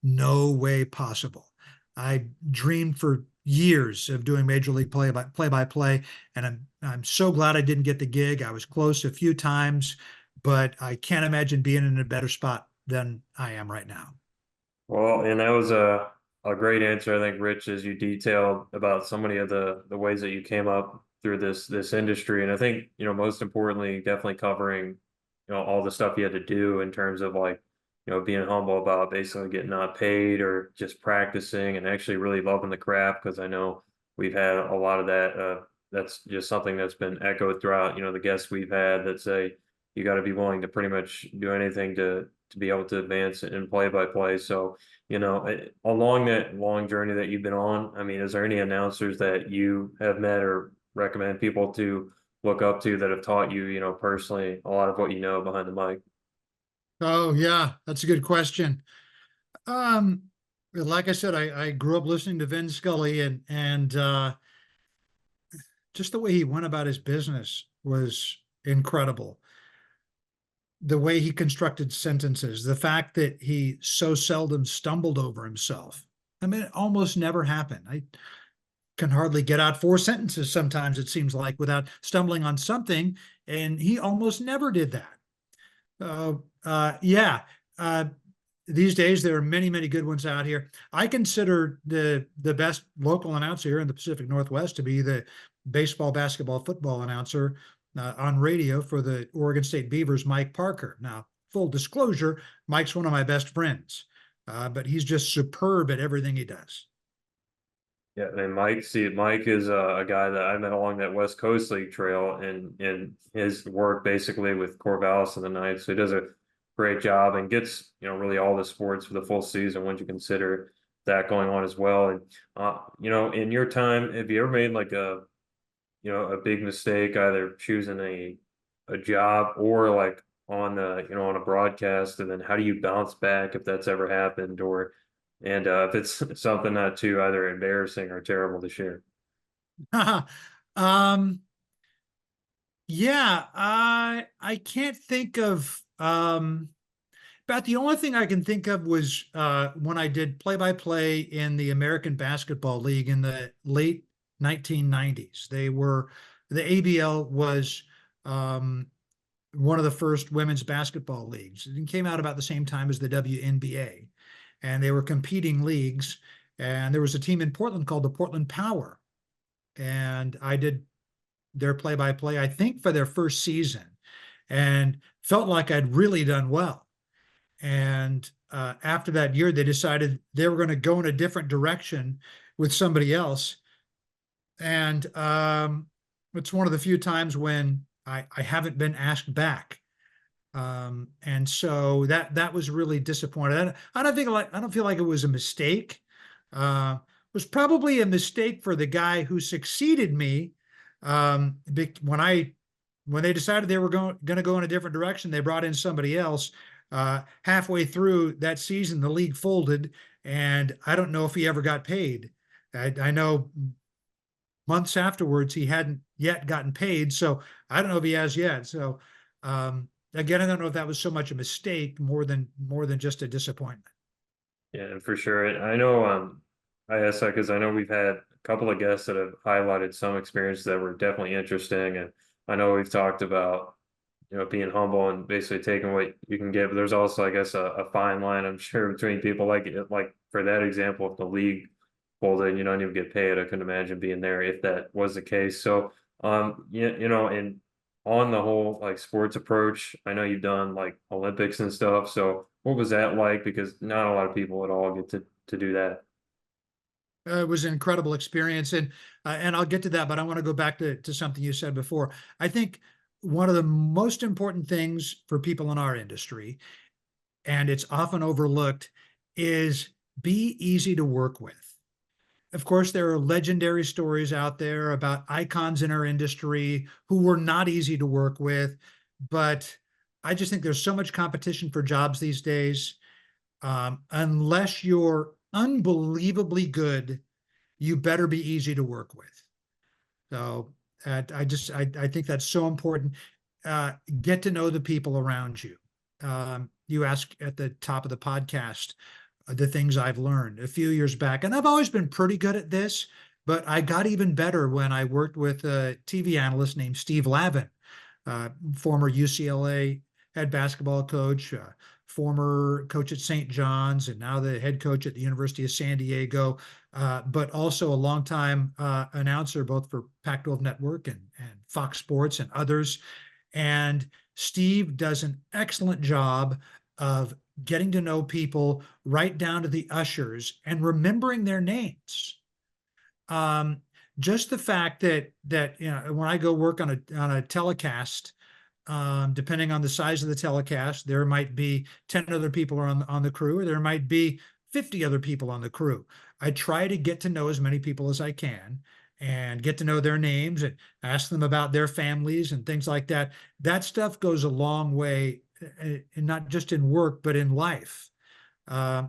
Speaker 2: No way possible. I dreamed for years of doing Major League play-by-play, and I'm so glad I didn't get the gig. I was close a few times, but I can't imagine being in a better spot than I am right now.
Speaker 1: Well, and that was a great answer, I think, Rich, as you detailed about so many of the ways that you came up through this industry. And I think, most importantly, definitely covering, all the stuff you had to do in terms of like, being humble about basically getting not paid or just practicing and actually really loving the craft. Because I know we've had a lot of that. That's just something that's been echoed throughout, the guests we've had that say you got to be willing to pretty much do anything to be able to advance in play by play. So, along that long journey that you've been on, I mean, is there any announcers that you have met or recommend people to look up to that have taught you, personally a lot of what you know behind the mic?
Speaker 2: Oh yeah, that's a good question. Um, like I said, I grew up listening to Vin Scully, and just the way he went about his business was incredible. The way he constructed sentences, the fact that he so seldom stumbled over himself. I mean, it almost never happened. I can hardly get out four sentences sometimes, it seems like, without stumbling on something, and he almost never did that. Uh, yeah. Uh, these days there are many, many good ones out here. I consider the best local announcer here in the Pacific Northwest to be the baseball, basketball, football announcer on radio for the Oregon State Beavers, Mike Parker. Now, full disclosure, Mike's one of my best friends, but he's just superb at everything he does.
Speaker 1: Yeah, and Mike is a guy that I met along that West Coast League trail, and his work basically with Corvallis and the Knights. So he does a great job and gets really all the sports for the full season once you consider that going on as well. And in your time, have you ever made like a big mistake either choosing a job or like on on a broadcast, and then how do you bounce back if that's ever happened, or and if it's something not too either embarrassing or terrible to share?
Speaker 2: um, yeah, I can't think of about the only thing I can think of was when I did play-by-play in the American Basketball League in the late 1990s. The ABL was um, one of the first women's basketball leagues. It came out about the same time as the WNBA, and they were competing leagues. And there was a team in Portland called the Portland Power, and I did their play-by-play, I think, for their first season, and felt like I'd really done well. And after that year, they decided they were going to go in a different direction with somebody else. And it's one of the few times when I haven't been asked back. And so that was really disappointing. I don't feel like it was a mistake. It was probably a mistake for the guy who succeeded me. When they decided they were going to go in a different direction, they brought in somebody else. Halfway through that season, the league folded, and I don't know if he ever got paid. I know months afterwards he hadn't yet gotten paid, so I don't know if he has yet. So again, I don't know if that was so much a mistake more than just a disappointment.
Speaker 1: Yeah, for sure. And I know I asked that because I know we've had a couple of guests that have highlighted some experiences that were definitely interesting, and I know we've talked about being humble and basically taking what you can get. But there's also, I guess, a fine line, I'm sure, between people like for that example, if the league folded and you don't even get paid, I couldn't imagine being there if that was the case. So, and on the whole, like sports approach, I know you've done like Olympics and stuff. So, what was that like? Because not a lot of people at all get to do that.
Speaker 2: It was an incredible experience, and I'll get to that, but I want to go back to something you said before. I think one of the most important things for people in our industry, and it's often overlooked, is be easy to work with. Of course, there are legendary stories out there about icons in our industry who were not easy to work with, but I just think there's so much competition for jobs these days. Unless you're unbelievably good, you better be easy to work with. So I think that's so important. Get to know the people around you. You asked at the top of the podcast the things I've learned a few years back, and I've always been pretty good at this, but I got even better when I worked with a TV analyst named Steve Lavin, former UCLA head basketball coach, former coach at St. John's, and now the head coach at the University of San Diego, but also a longtime announcer both for Pac-12 Network and Fox Sports and others. And Steve does an excellent job of getting to know people right down to the ushers and remembering their names. Um, just the fact that when I go work on a telecast, depending on the size of the telecast, there might be 10 other people on the crew, or there might be 50 other people on the crew. I try to get to know as many people as I can and get to know their names and ask them about their families and things like that. That stuff goes a long way, and not just in work, but in life.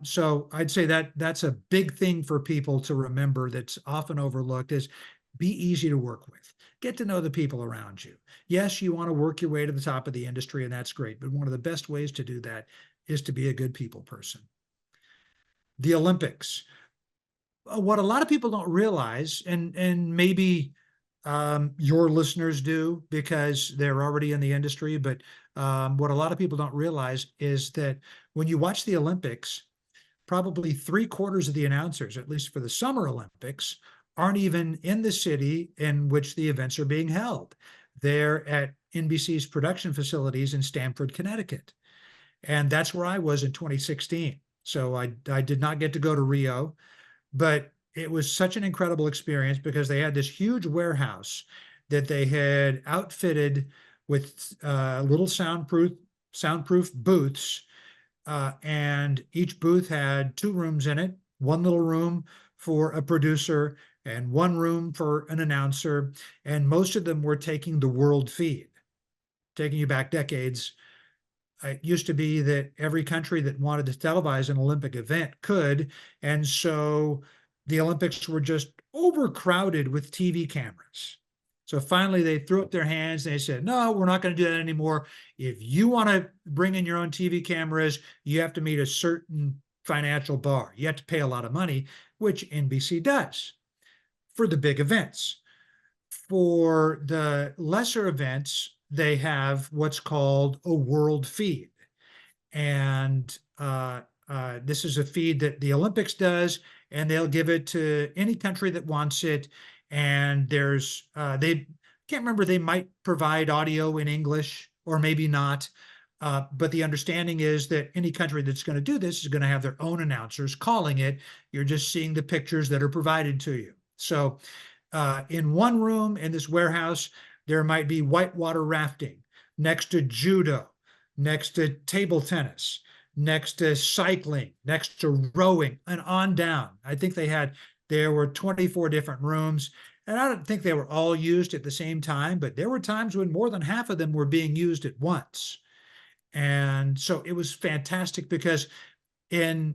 Speaker 2: So I'd say that that's a big thing for people to remember that's often overlooked is be easy to work with. Get to know the people around you. Yes, you want to work your way to the top of the industry, and that's great. But one of the best ways to do that is to be a good people person. The Olympics. What a lot of people don't realize, and maybe your listeners do because they're already in the industry, but what a lot of people don't realize is that when you watch the Olympics, probably 3/4 of the announcers, at least for the Summer Olympics, aren't even in the city in which the events are being held. They're at NBC's production facilities in Stamford, Connecticut. And that's where I was in 2016. So I did not get to go to Rio, but it was such an incredible experience because they had this huge warehouse that they had outfitted with little soundproof booths, and each booth had 2 rooms in it, one little room for a producer and one room for an announcer, and most of them were taking the world feed, taking you back decades. It used to be that every country that wanted to televise an Olympic event could. And so the Olympics were just overcrowded with TV cameras. So finally, they threw up their hands and they said, no, we're not going to do that anymore. If you want to bring in your own TV cameras, you have to meet a certain financial bar. You have to pay a lot of money, which NBC does for the big events. For the lesser events, they have what's called a world feed. And this is a feed that the Olympics does, and they'll give it to any country that wants it. And they can't remember, they might provide audio in English or maybe not. But the understanding is that any country that's going to do this is going to have their own announcers calling it. You're just seeing the pictures that are provided to you. So in one room in this warehouse, there might be whitewater rafting, next to judo, next to table tennis, next to cycling, next to rowing, and on down. I think there were 24 different rooms, and I don't think they were all used at the same time, but there were times when more than half of them were being used at once. And so it was fantastic because as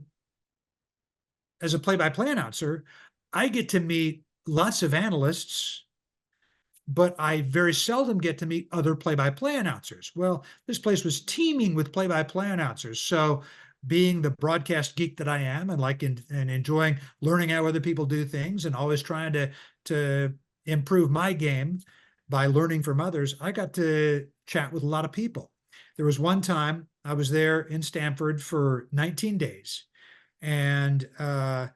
Speaker 2: a play-by-play announcer, I get to meet lots of analysts, but I very seldom get to meet other play-by-play announcers. Well, this place was teeming with play-by-play announcers. So being the broadcast geek that I am and enjoying learning how other people do things and always trying to improve my game by learning from others, I got to chat with a lot of people. There was one time I was there in Stamford for 19 days and kind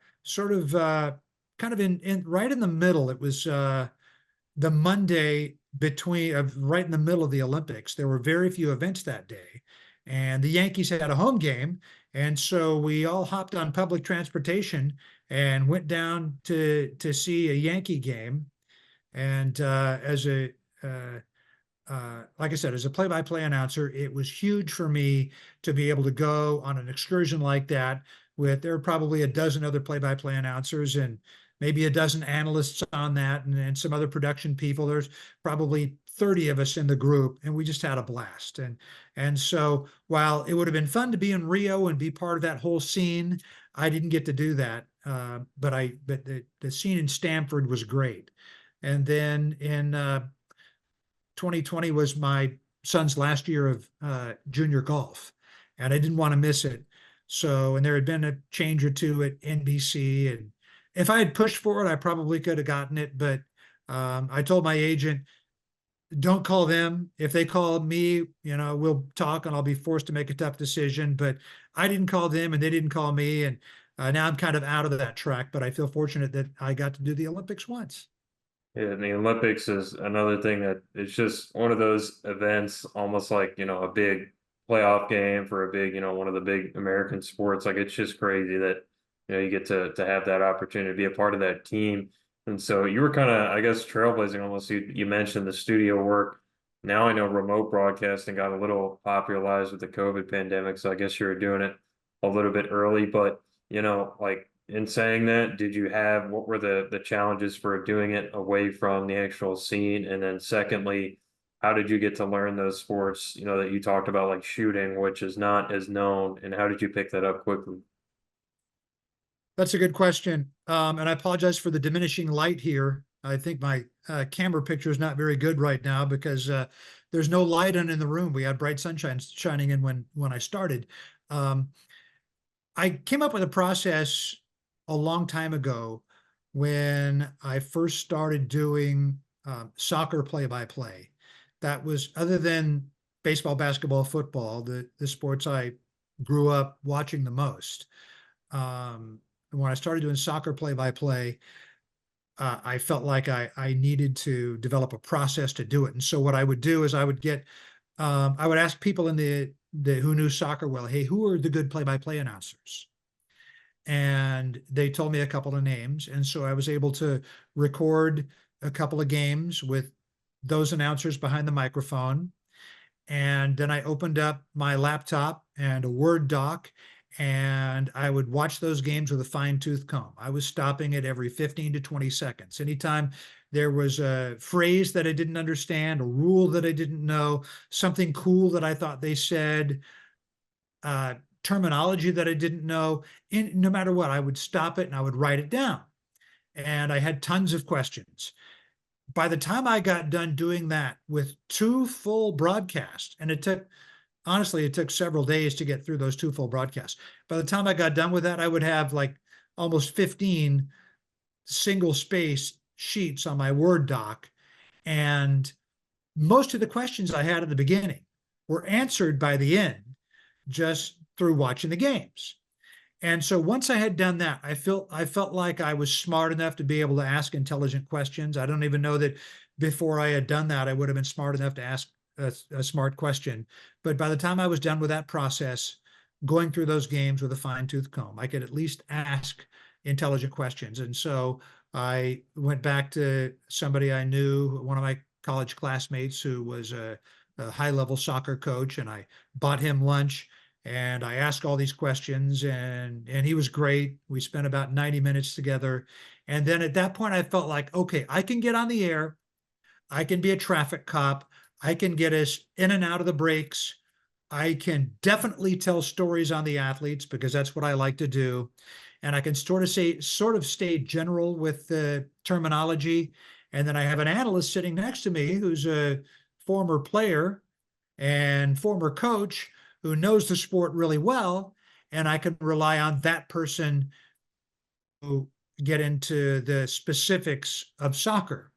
Speaker 2: of in right in the middle. It was the Monday right in the middle of the Olympics. There were very few events that day, and the Yankees had a home game, and so we all hopped on public transportation and went down to see a Yankee game. And like I said, as a play-by-play announcer, it was huge for me to be able to go on an excursion like that. There were probably a dozen other play-by-play announcers and maybe a dozen analysts on that, and some other production people. There's probably 30 of us in the group, and we just had a blast. And so while it would have been fun to be in Rio and be part of that whole scene, I didn't get to do that. But the scene in Stamford was great. And then in 2020 was my son's last year of junior golf, and I didn't want to miss it. So, and there had been a change or two at NBC, and if I had pushed for it, I probably could have gotten it. But I told my agent, don't call them. If they call me, we'll talk and I'll be forced to make a tough decision. But I didn't call them and they didn't call me. And now I'm kind of out of that track, but I feel fortunate that I got to do the Olympics once.
Speaker 1: Yeah, and the Olympics is another thing that it's just one of those events, almost like, a big playoff game for a big, one of the big American sports. Like it's just crazy that, you get to have that opportunity to be a part of that team. And so you were kind of, I guess, trailblazing almost. You mentioned the studio work. Now I know remote broadcasting got a little popularized with the COVID pandemic, so I guess you were doing it a little bit early, but like in saying that, did you have what were the challenges for doing it away from the actual scene? And then secondly, how did you get to learn those sports, that you talked about like shooting, which is not as known, and how did you pick that up quickly?
Speaker 2: That's a good question. And I apologize for the diminishing light here. I think my camera picture is not very good right now because there's no light in the room. We had bright sunshine shining in when I started. Um, I came up with a process a long time ago when I first started doing soccer play-by-play. That was, other than baseball, basketball, football, the sports I grew up watching the most. When I started doing soccer play-by-play, I felt like I needed to develop a process to do it. And so what I would do is I would ask people in the who knew soccer well, hey, who are the good play-by-play announcers? And they told me a couple of names. And so I was able to record a couple of games with those announcers behind the microphone. And then I opened up my laptop and a Word doc, and I would watch those games with a fine tooth comb. I was stopping it every 15 to 20 seconds. Anytime there was a phrase that I didn't understand, a rule that I didn't know, something cool that I thought they said, terminology that I didn't know, no matter what, I would stop it and I would write it down. And I had tons of questions. By the time I got done doing that with two full broadcasts, and honestly, it took several days to get through those two full broadcasts. By the time I got done with that, I would have like almost 15 single space sheets on my Word doc. And most of the questions I had at the beginning were answered by the end just through watching the games. And so once I had done that, I felt like I was smart enough to be able to ask intelligent questions. I don't even know that before I had done that, I would have been smart enough to ask a smart question. But by the time I was done with that process, going through those games with a fine tooth comb, I could at least ask intelligent questions. And so I went back to somebody I knew, one of my college classmates who was a high level soccer coach, and I bought him lunch and I asked all these questions, and he was great. We spent about 90 minutes together. And then at that point, I felt like, okay, I can get on the air. I can be a traffic cop. I can get us in and out of the breaks. I can definitely tell stories on the athletes because that's what I like to do. And I can sort of stay general with the terminology. And then I have an analyst sitting next to me who's a former player and former coach who knows the sport really well. And I can rely on that person to get into the specifics of soccer.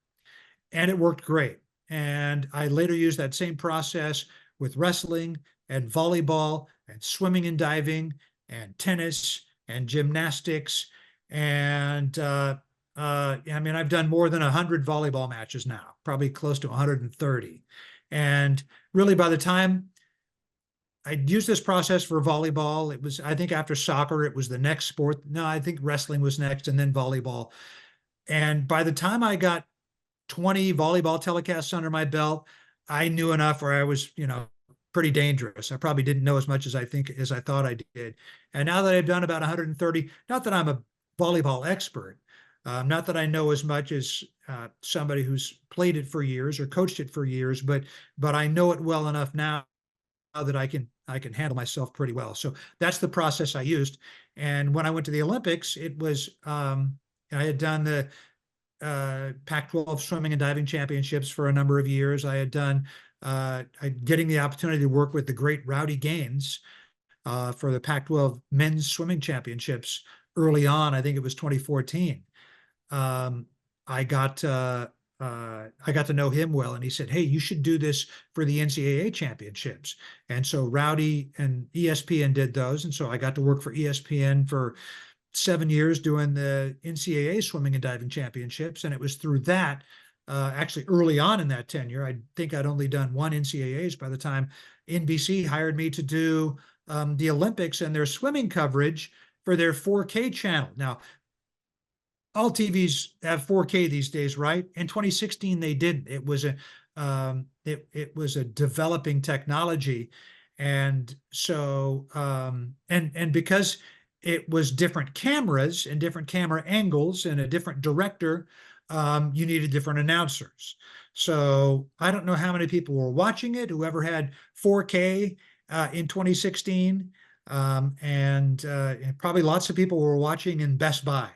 Speaker 2: And it worked great. And I later used that same process with wrestling and volleyball and swimming and diving and tennis and gymnastics. And I mean, I've done more than 100 volleyball matches now, probably close to 130. And really, by the time I used this process for volleyball, it was, I think after soccer, it was the next sport. No, I think wrestling was next and then volleyball. And by the time I got 20 volleyball telecasts under my belt, I knew enough where I was, pretty dangerous. I probably didn't know as much as I thought I did. And now that I've done about 130, not that I'm a volleyball expert, not that I know as much as somebody who's played it for years or coached it for years, but I know it well enough now that I can handle myself pretty well. So that's the process I used. And when I went to the Olympics, it was I had done the Pac-12 swimming and diving championships for a number of years. I had done getting the opportunity to work with the great Rowdy Gaines for the Pac-12 men's swimming championships early on. I think it was 2014. I got I got to know him well, and he said, "Hey, you should do this for the NCAA championships." And so Rowdy and ESPN did those, and so I got to work for ESPN for 7 years doing the NCAA swimming and diving championships, and it was through that. Actually, early on in that tenure, I think I'd only done one NCAAs by the time NBC hired me to do the Olympics and their swimming coverage for their 4K channel. Now, all TVs have 4K these days, right? In 2016, they didn't. It was a developing technology, and so and because it was different cameras and different camera angles and a different director, you needed different announcers. So I don't know how many people were watching it. Whoever had 4K in 2016, and probably lots of people were watching in Best Buy,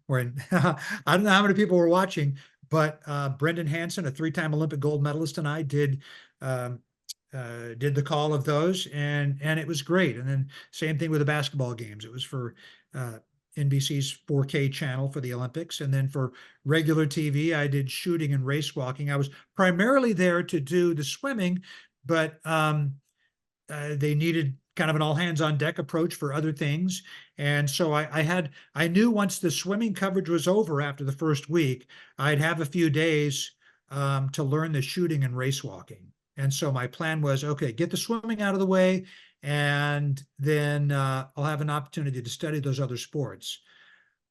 Speaker 2: where I don't know how many people were watching, but Brendan Hansen, a three-time Olympic gold medalist, and I um, did the call of those, and it was great. And then same thing with the basketball games. It was for NBC's 4K channel for the Olympics, and then for regular TV, I did shooting and race walking. I was primarily there to do the swimming, but they needed kind of an all hands on deck approach for other things. And so I knew once the swimming coverage was over after the first week, I'd have a few days to learn the shooting and race walking. And so my plan was, okay, get the swimming out of the way, and then I'll have an opportunity to study those other sports.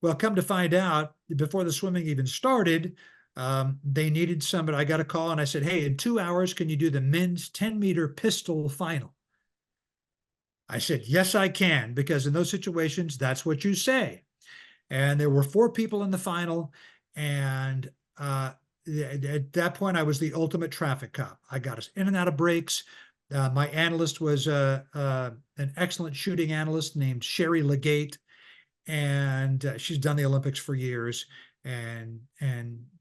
Speaker 2: Well, come to find out, before the swimming even started, they needed somebody. I got a call and I said, hey, in 2 hours, can you do the men's 10-meter pistol final? I said, yes, I can, because in those situations, that's what you say. And there were 4 people in the final. And at that point, I was the ultimate traffic cop. I got us in and out of breaks. My analyst was an excellent shooting analyst named Sherry Legate, and she's done the Olympics for years, and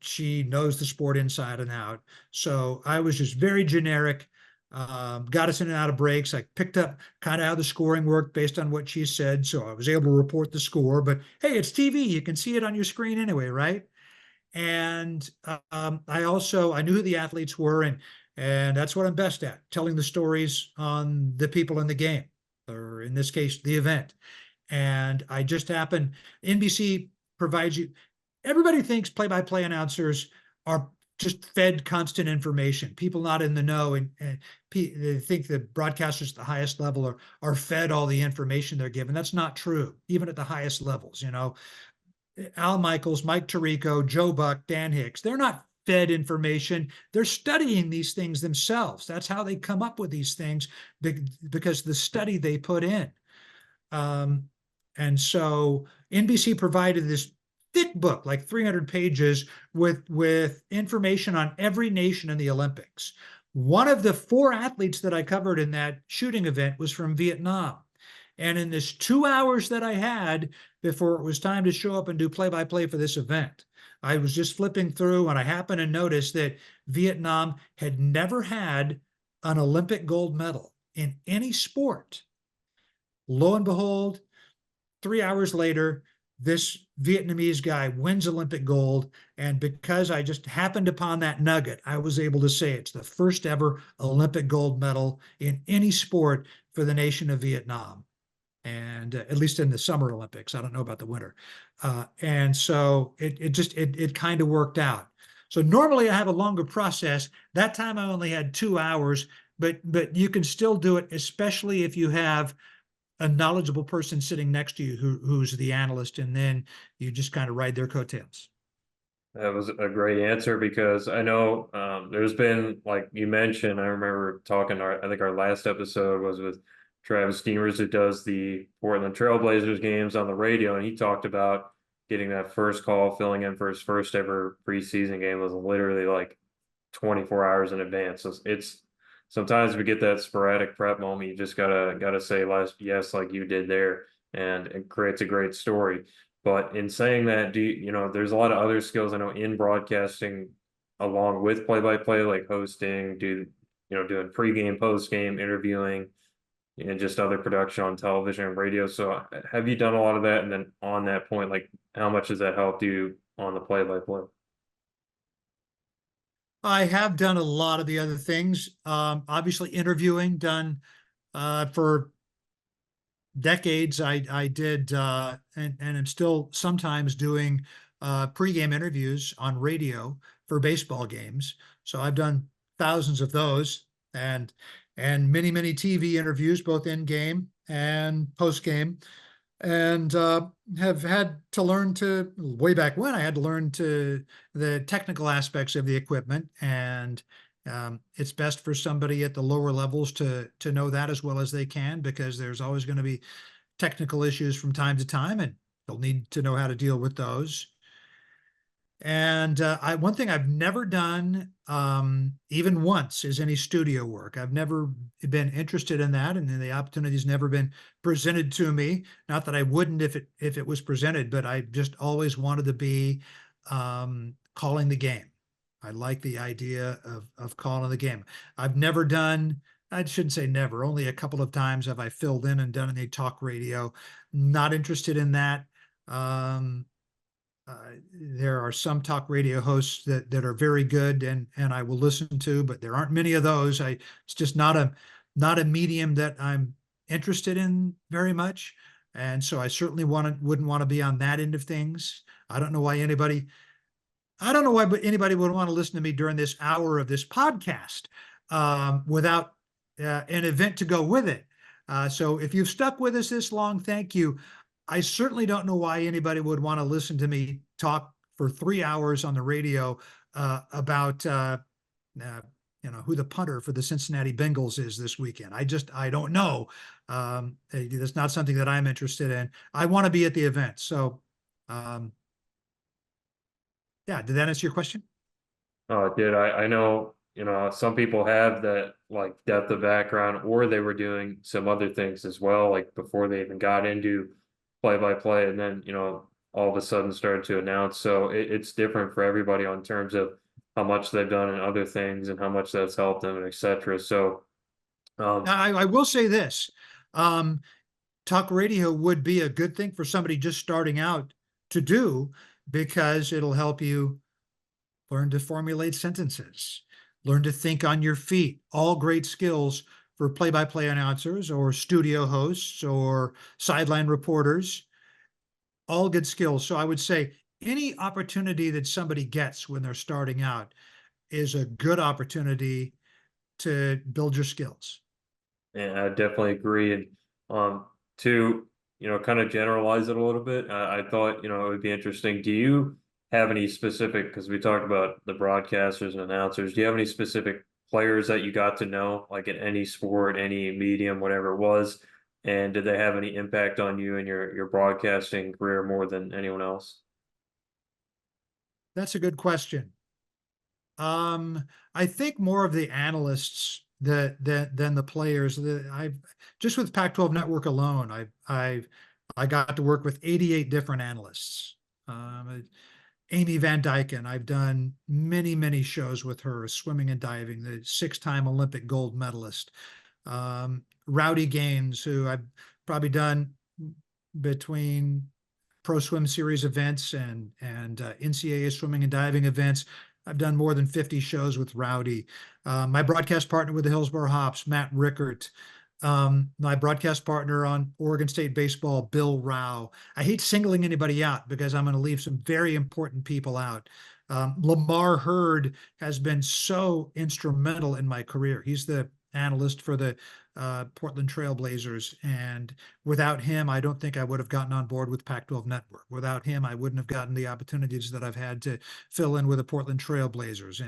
Speaker 2: she knows the sport inside and out. So I was just very generic. Got us in and out of breaks. I picked up kind of how the scoring worked based on what she said, so I was able to report the score. But hey, it's TV; you can see it on your screen anyway, right? And I knew who the athletes were, and that's what I'm best at: telling the stories on the people in the game, or in this case, the event. And I just happened, NBC provides you, everybody thinks play-by-play announcers are just fed constant information. People not in the know, and they think the broadcasters at the highest level are fed all the information they're given. That's not true, even at the highest levels. Al Michaels, Mike Tirico, Joe Buck, Dan Hicks, they're not fed information. They're studying these things themselves. That's how they come up with these things, because the study they put in. And so NBC provided this thick book, like 300 pages, with information on every nation in the Olympics. One of the 4 athletes that I covered in that shooting event was from Vietnam. And in this 2 hours that I had before it was time to show up and do play-by-play for this event, I was just flipping through, and I happened to notice that Vietnam had never had an Olympic gold medal in any sport. Lo and behold, 3 hours later, this Vietnamese guy wins Olympic gold. And because I just happened upon that nugget, I was able to say it's the first ever Olympic gold medal in any sport for the nation of Vietnam. And at least in the Summer Olympics, I don't know about the winter. And so it kind of worked out. So normally I have a longer process. That time I only had 2 hours, but you can still do it, especially if you have a knowledgeable person sitting next to you who's the analyst, and then you just kind of ride their coattails.
Speaker 1: That was a great answer, because I know there's been, like you mentioned, I remember talking, I think our last episode was with Travis Demers, who does the Portland Trailblazers games on the radio, and he talked about getting that first call, filling in for his first ever preseason game was literally like 24 hours in advance. So it's sometimes we get that sporadic prep moment. You just gotta say less yes, like you did there, and it creates a great story. But in saying that, there's a lot of other skills I know in broadcasting along with play-by-play, like hosting, doing pregame, postgame, interviewing, and just other production on television and radio. So have you done a lot of that? And then on that point, like how much has that helped you on the play-by-play?
Speaker 2: I have done a lot of the other things. Obviously, interviewing done for decades. I did and I'm still sometimes doing pregame interviews on radio for baseball games. So I've done thousands of those and many TV interviews both in game and post game, and have had to learn to way back when I had to learn to the technical aspects of the equipment, and it's best for somebody at the lower levels to know that as well as they can, because there's always going to be technical issues from time to time, and they'll need to know how to deal with those. And one thing I've never done, even once, is any studio work. I've never been interested in that, and the opportunity's never been presented to me. Not that I wouldn't if it was presented, but I just always wanted to be calling the game. I like the idea of calling the game. I've never done. I shouldn't say never. Only a couple of times have I filled in and done any talk radio. Not interested in that. Um, there are some talk radio hosts that are very good and I will listen to, but there aren't many of those. It's just not a medium that I'm interested in very much, and so I certainly wouldn't want to be on that end of things. I don't know why anybody I don't know why but anybody would want to listen to me during this hour of this podcast without an event to go with it. So if you've stuck with us this long, thank you. I certainly don't know why anybody would want to listen to me talk for 3 hours on the radio about who the punter for the Cincinnati Bengals is this weekend. I don't know. That's not something that I'm interested in. I want to be at the event. So um, yeah, did that answer your question?
Speaker 1: Oh, it did. I know, some people have that like depth of background, or they were doing some other things as well, like before they even got into play by play, and then, all of a sudden started to announce. So it's different for everybody on terms of how much they've done and other things and how much that's helped them and etc. So, um,
Speaker 2: I will say this. Um, Talk radio would be a good thing for somebody just starting out to do, because it'll help you learn to formulate sentences, learn to think on your feet, all great skills for play-by-play announcers or studio hosts or sideline reporters, all good skills. So I would say any opportunity that somebody gets when they're starting out is a good opportunity to build your skills.
Speaker 1: and I definitely agree. And to kind of generalize it a little bit, I thought it would be interesting. Do you have any specific? Because we talked about the broadcasters and announcers. Do you have any specific players that you got to know, like in any sport, any medium, whatever it was? And did they have any impact on you and your broadcasting career more than anyone else?
Speaker 2: That's a good question. I think more of the analysts that than the players. I've just with Pac-12 Network alone, I got to work with 88 different analysts. Amy Van Dyken, I've done many shows with her, swimming and diving, the six-time Olympic gold medalist. Rowdy Gaines, who I've probably done between Pro Swim Series events and NCAA swimming and diving events. I've done more than 50 shows with Rowdy. My broadcast partner with the Hillsboro Hops, Matt Rickert. My broadcast partner on Oregon State baseball, Bill Rao. I hate singling anybody out because I'm going to leave some very important people out. Lamar Hurd has been so instrumental in my career. He's the analyst for the Portland Trailblazers. And without him, I don't think I would have gotten on board with Pac-12 Network. Without him, I wouldn't have gotten the opportunities that I've had to fill in with the Portland Trailblazers.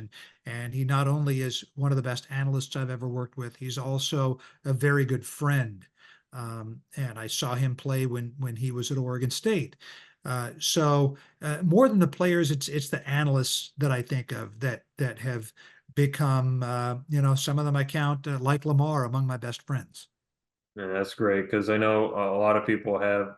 Speaker 2: And he not only is one of the best analysts I've ever worked with, he's also a very good friend. And I saw him play when he was at Oregon State. So more than the players, it's the analysts that I think of that have become, some of them I count like Lamar among my best friends.
Speaker 1: Yeah, that's great because I know a lot of people have,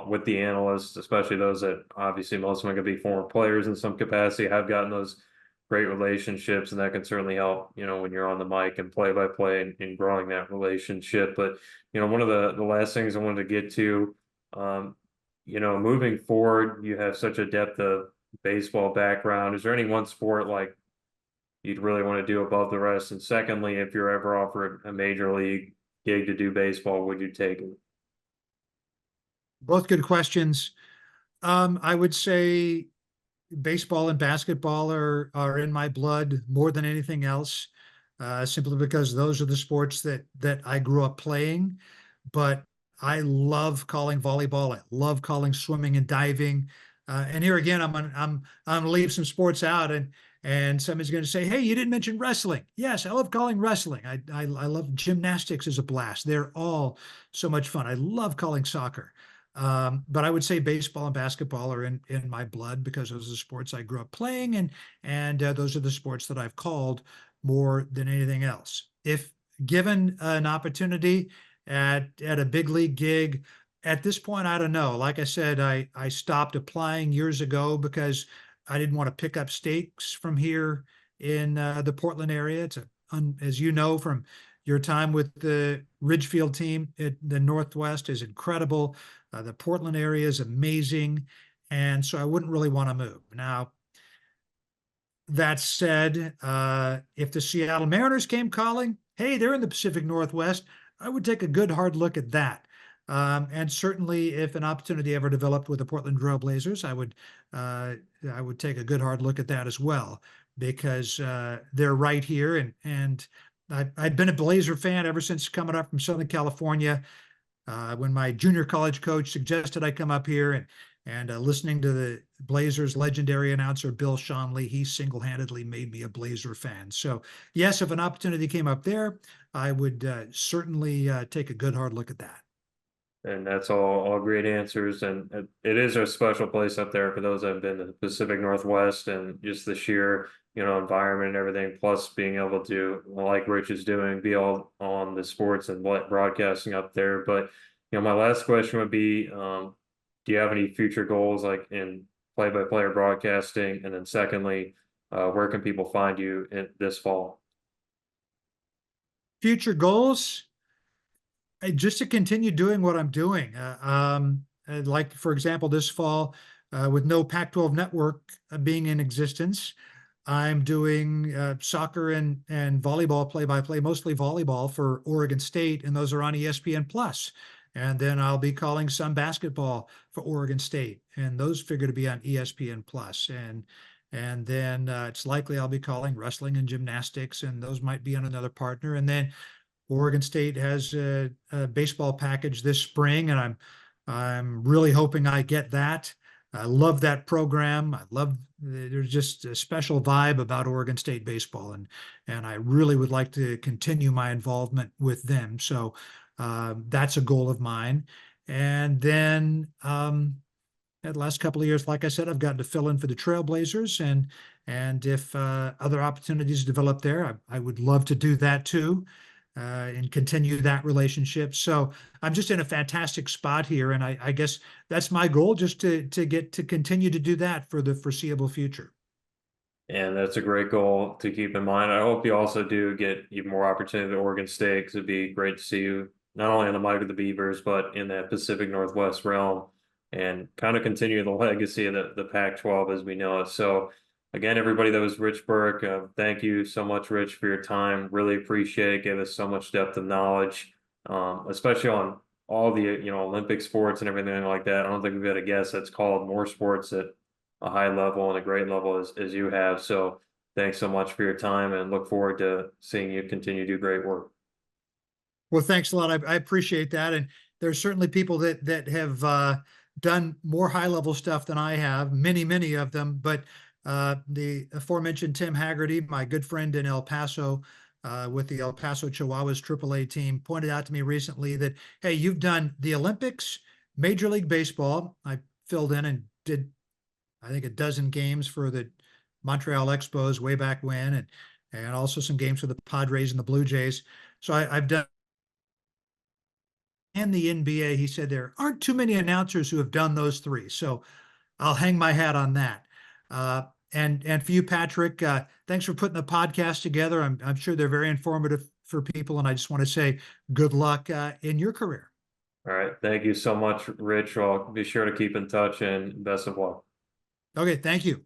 Speaker 1: with the analysts, especially those that obviously most of them are going to be former players in some capacity, have gotten those great relationships, and that can certainly help, when you're on the mic and play by play and growing that relationship. But, one of the last things I wanted to get to, um, moving forward, you have such a depth of baseball background. Is there any one sport like you'd really want to do above the rest? And secondly, if you're ever offered a major league gig to do baseball, would you take it?
Speaker 2: Both good questions. I would say baseball and basketball are in my blood more than anything else, simply because those are the sports that I grew up playing. But I love calling volleyball. I love calling swimming and diving. And here again, I'm gonna leave some sports out, and somebody's going to say, "Hey, you didn't mention wrestling." Yes, I love calling wrestling. I love gymnastics as a blast. They're all so much fun. I love calling soccer. But I would say baseball and basketball are in my blood because those are the sports I grew up playing, and those are the sports that I've called more than anything else. If given an opportunity at a big league gig, at this point, I don't know. Like I said, I stopped applying years ago because I didn't want to pick up stakes from here in the Portland area. As you know from your time with the Ridgefield team, the Northwest is incredible. The Portland area is amazing. And so I wouldn't really want to move. Now, that said, if the Seattle Mariners came calling, hey, they're in the Pacific Northwest, I would take a good hard look at that. And certainly, if an opportunity ever developed with the Portland Trail Blazers, I would take a good hard look at that as well because they're right here, and I've been a Blazer fan ever since coming up from Southern California. When my junior college coach suggested I come up here and listening to the Blazers legendary announcer Bill Schonely, he single-handedly made me a Blazer fan. So yes, if an opportunity came up there, I would certainly take a good hard look at that.
Speaker 1: And that's all great answers. And it is a special place up there for those that have been to the Pacific Northwest, and just the sheer, environment and everything, plus being able to, like Rich is doing, be all on the sports and broadcasting up there. But, my last question would be, do you have any future goals like in play-by-play broadcasting? And then secondly, where can people find you in this fall?
Speaker 2: Future goals, just to continue doing what I'm doing. Like, for example, this fall, with no Pac-12 network being in existence, I'm doing soccer and volleyball play-by-play, mostly volleyball for Oregon State, and those are on ESPN Plus. And then I'll be calling some basketball for Oregon State, and those figure to be on ESPN Plus. And then it's likely I'll be calling wrestling and gymnastics, and those might be on another partner. And then Oregon State has a baseball package this spring, and I'm really hoping I get that. I love that program. There's just a special vibe about Oregon State baseball, and I really would like to continue my involvement with them. So that's a goal of mine. And then the last couple of years, like I said, I've gotten to fill in for the Trailblazers, and if other opportunities develop there, I would love to do that too. And continue that relationship. So I'm just in a fantastic spot here, and I guess that's my goal, just to get to continue to do that for the foreseeable future.
Speaker 1: And that's a great goal to keep in mind. I hope you also do get even more opportunity at Oregon State, because it'd be great to see you not only on the mic of the Beavers, but in that Pacific Northwest realm, and kind of continue the legacy of the Pac-12 as we know it. So again, everybody, that was Rich Burke. Thank you so much, Rich, for your time. Really appreciate it. Gave us so much depth of knowledge, especially on all the, Olympic sports and everything like that. I don't think we've had a guest that's called more sports at a high level and a great level as you have. So thanks so much for your time, and look forward to seeing you continue to do great work.
Speaker 2: Well, thanks a lot. I appreciate that. And there's certainly people that have done more high level stuff than I have, many of them. But the aforementioned Tim Haggerty, my good friend in El Paso, with the El Paso Chihuahuas Triple-A team, pointed out to me recently that, hey, you've done the Olympics, Major League Baseball. I filled in and did, I think, a dozen games for the Montreal Expos way back when, and also some games for the Padres and the Blue Jays. So I've done, and the NBA. He said there aren't too many announcers who have done those three. So I'll hang my hat on that. And for you, Patrick, thanks for putting the podcast together. I'm sure they're very informative for people, and I just want to say good luck in your career.
Speaker 1: All right. Thank you so much, Rich. I'll be sure to keep in touch, and best of luck.
Speaker 2: Okay, thank you.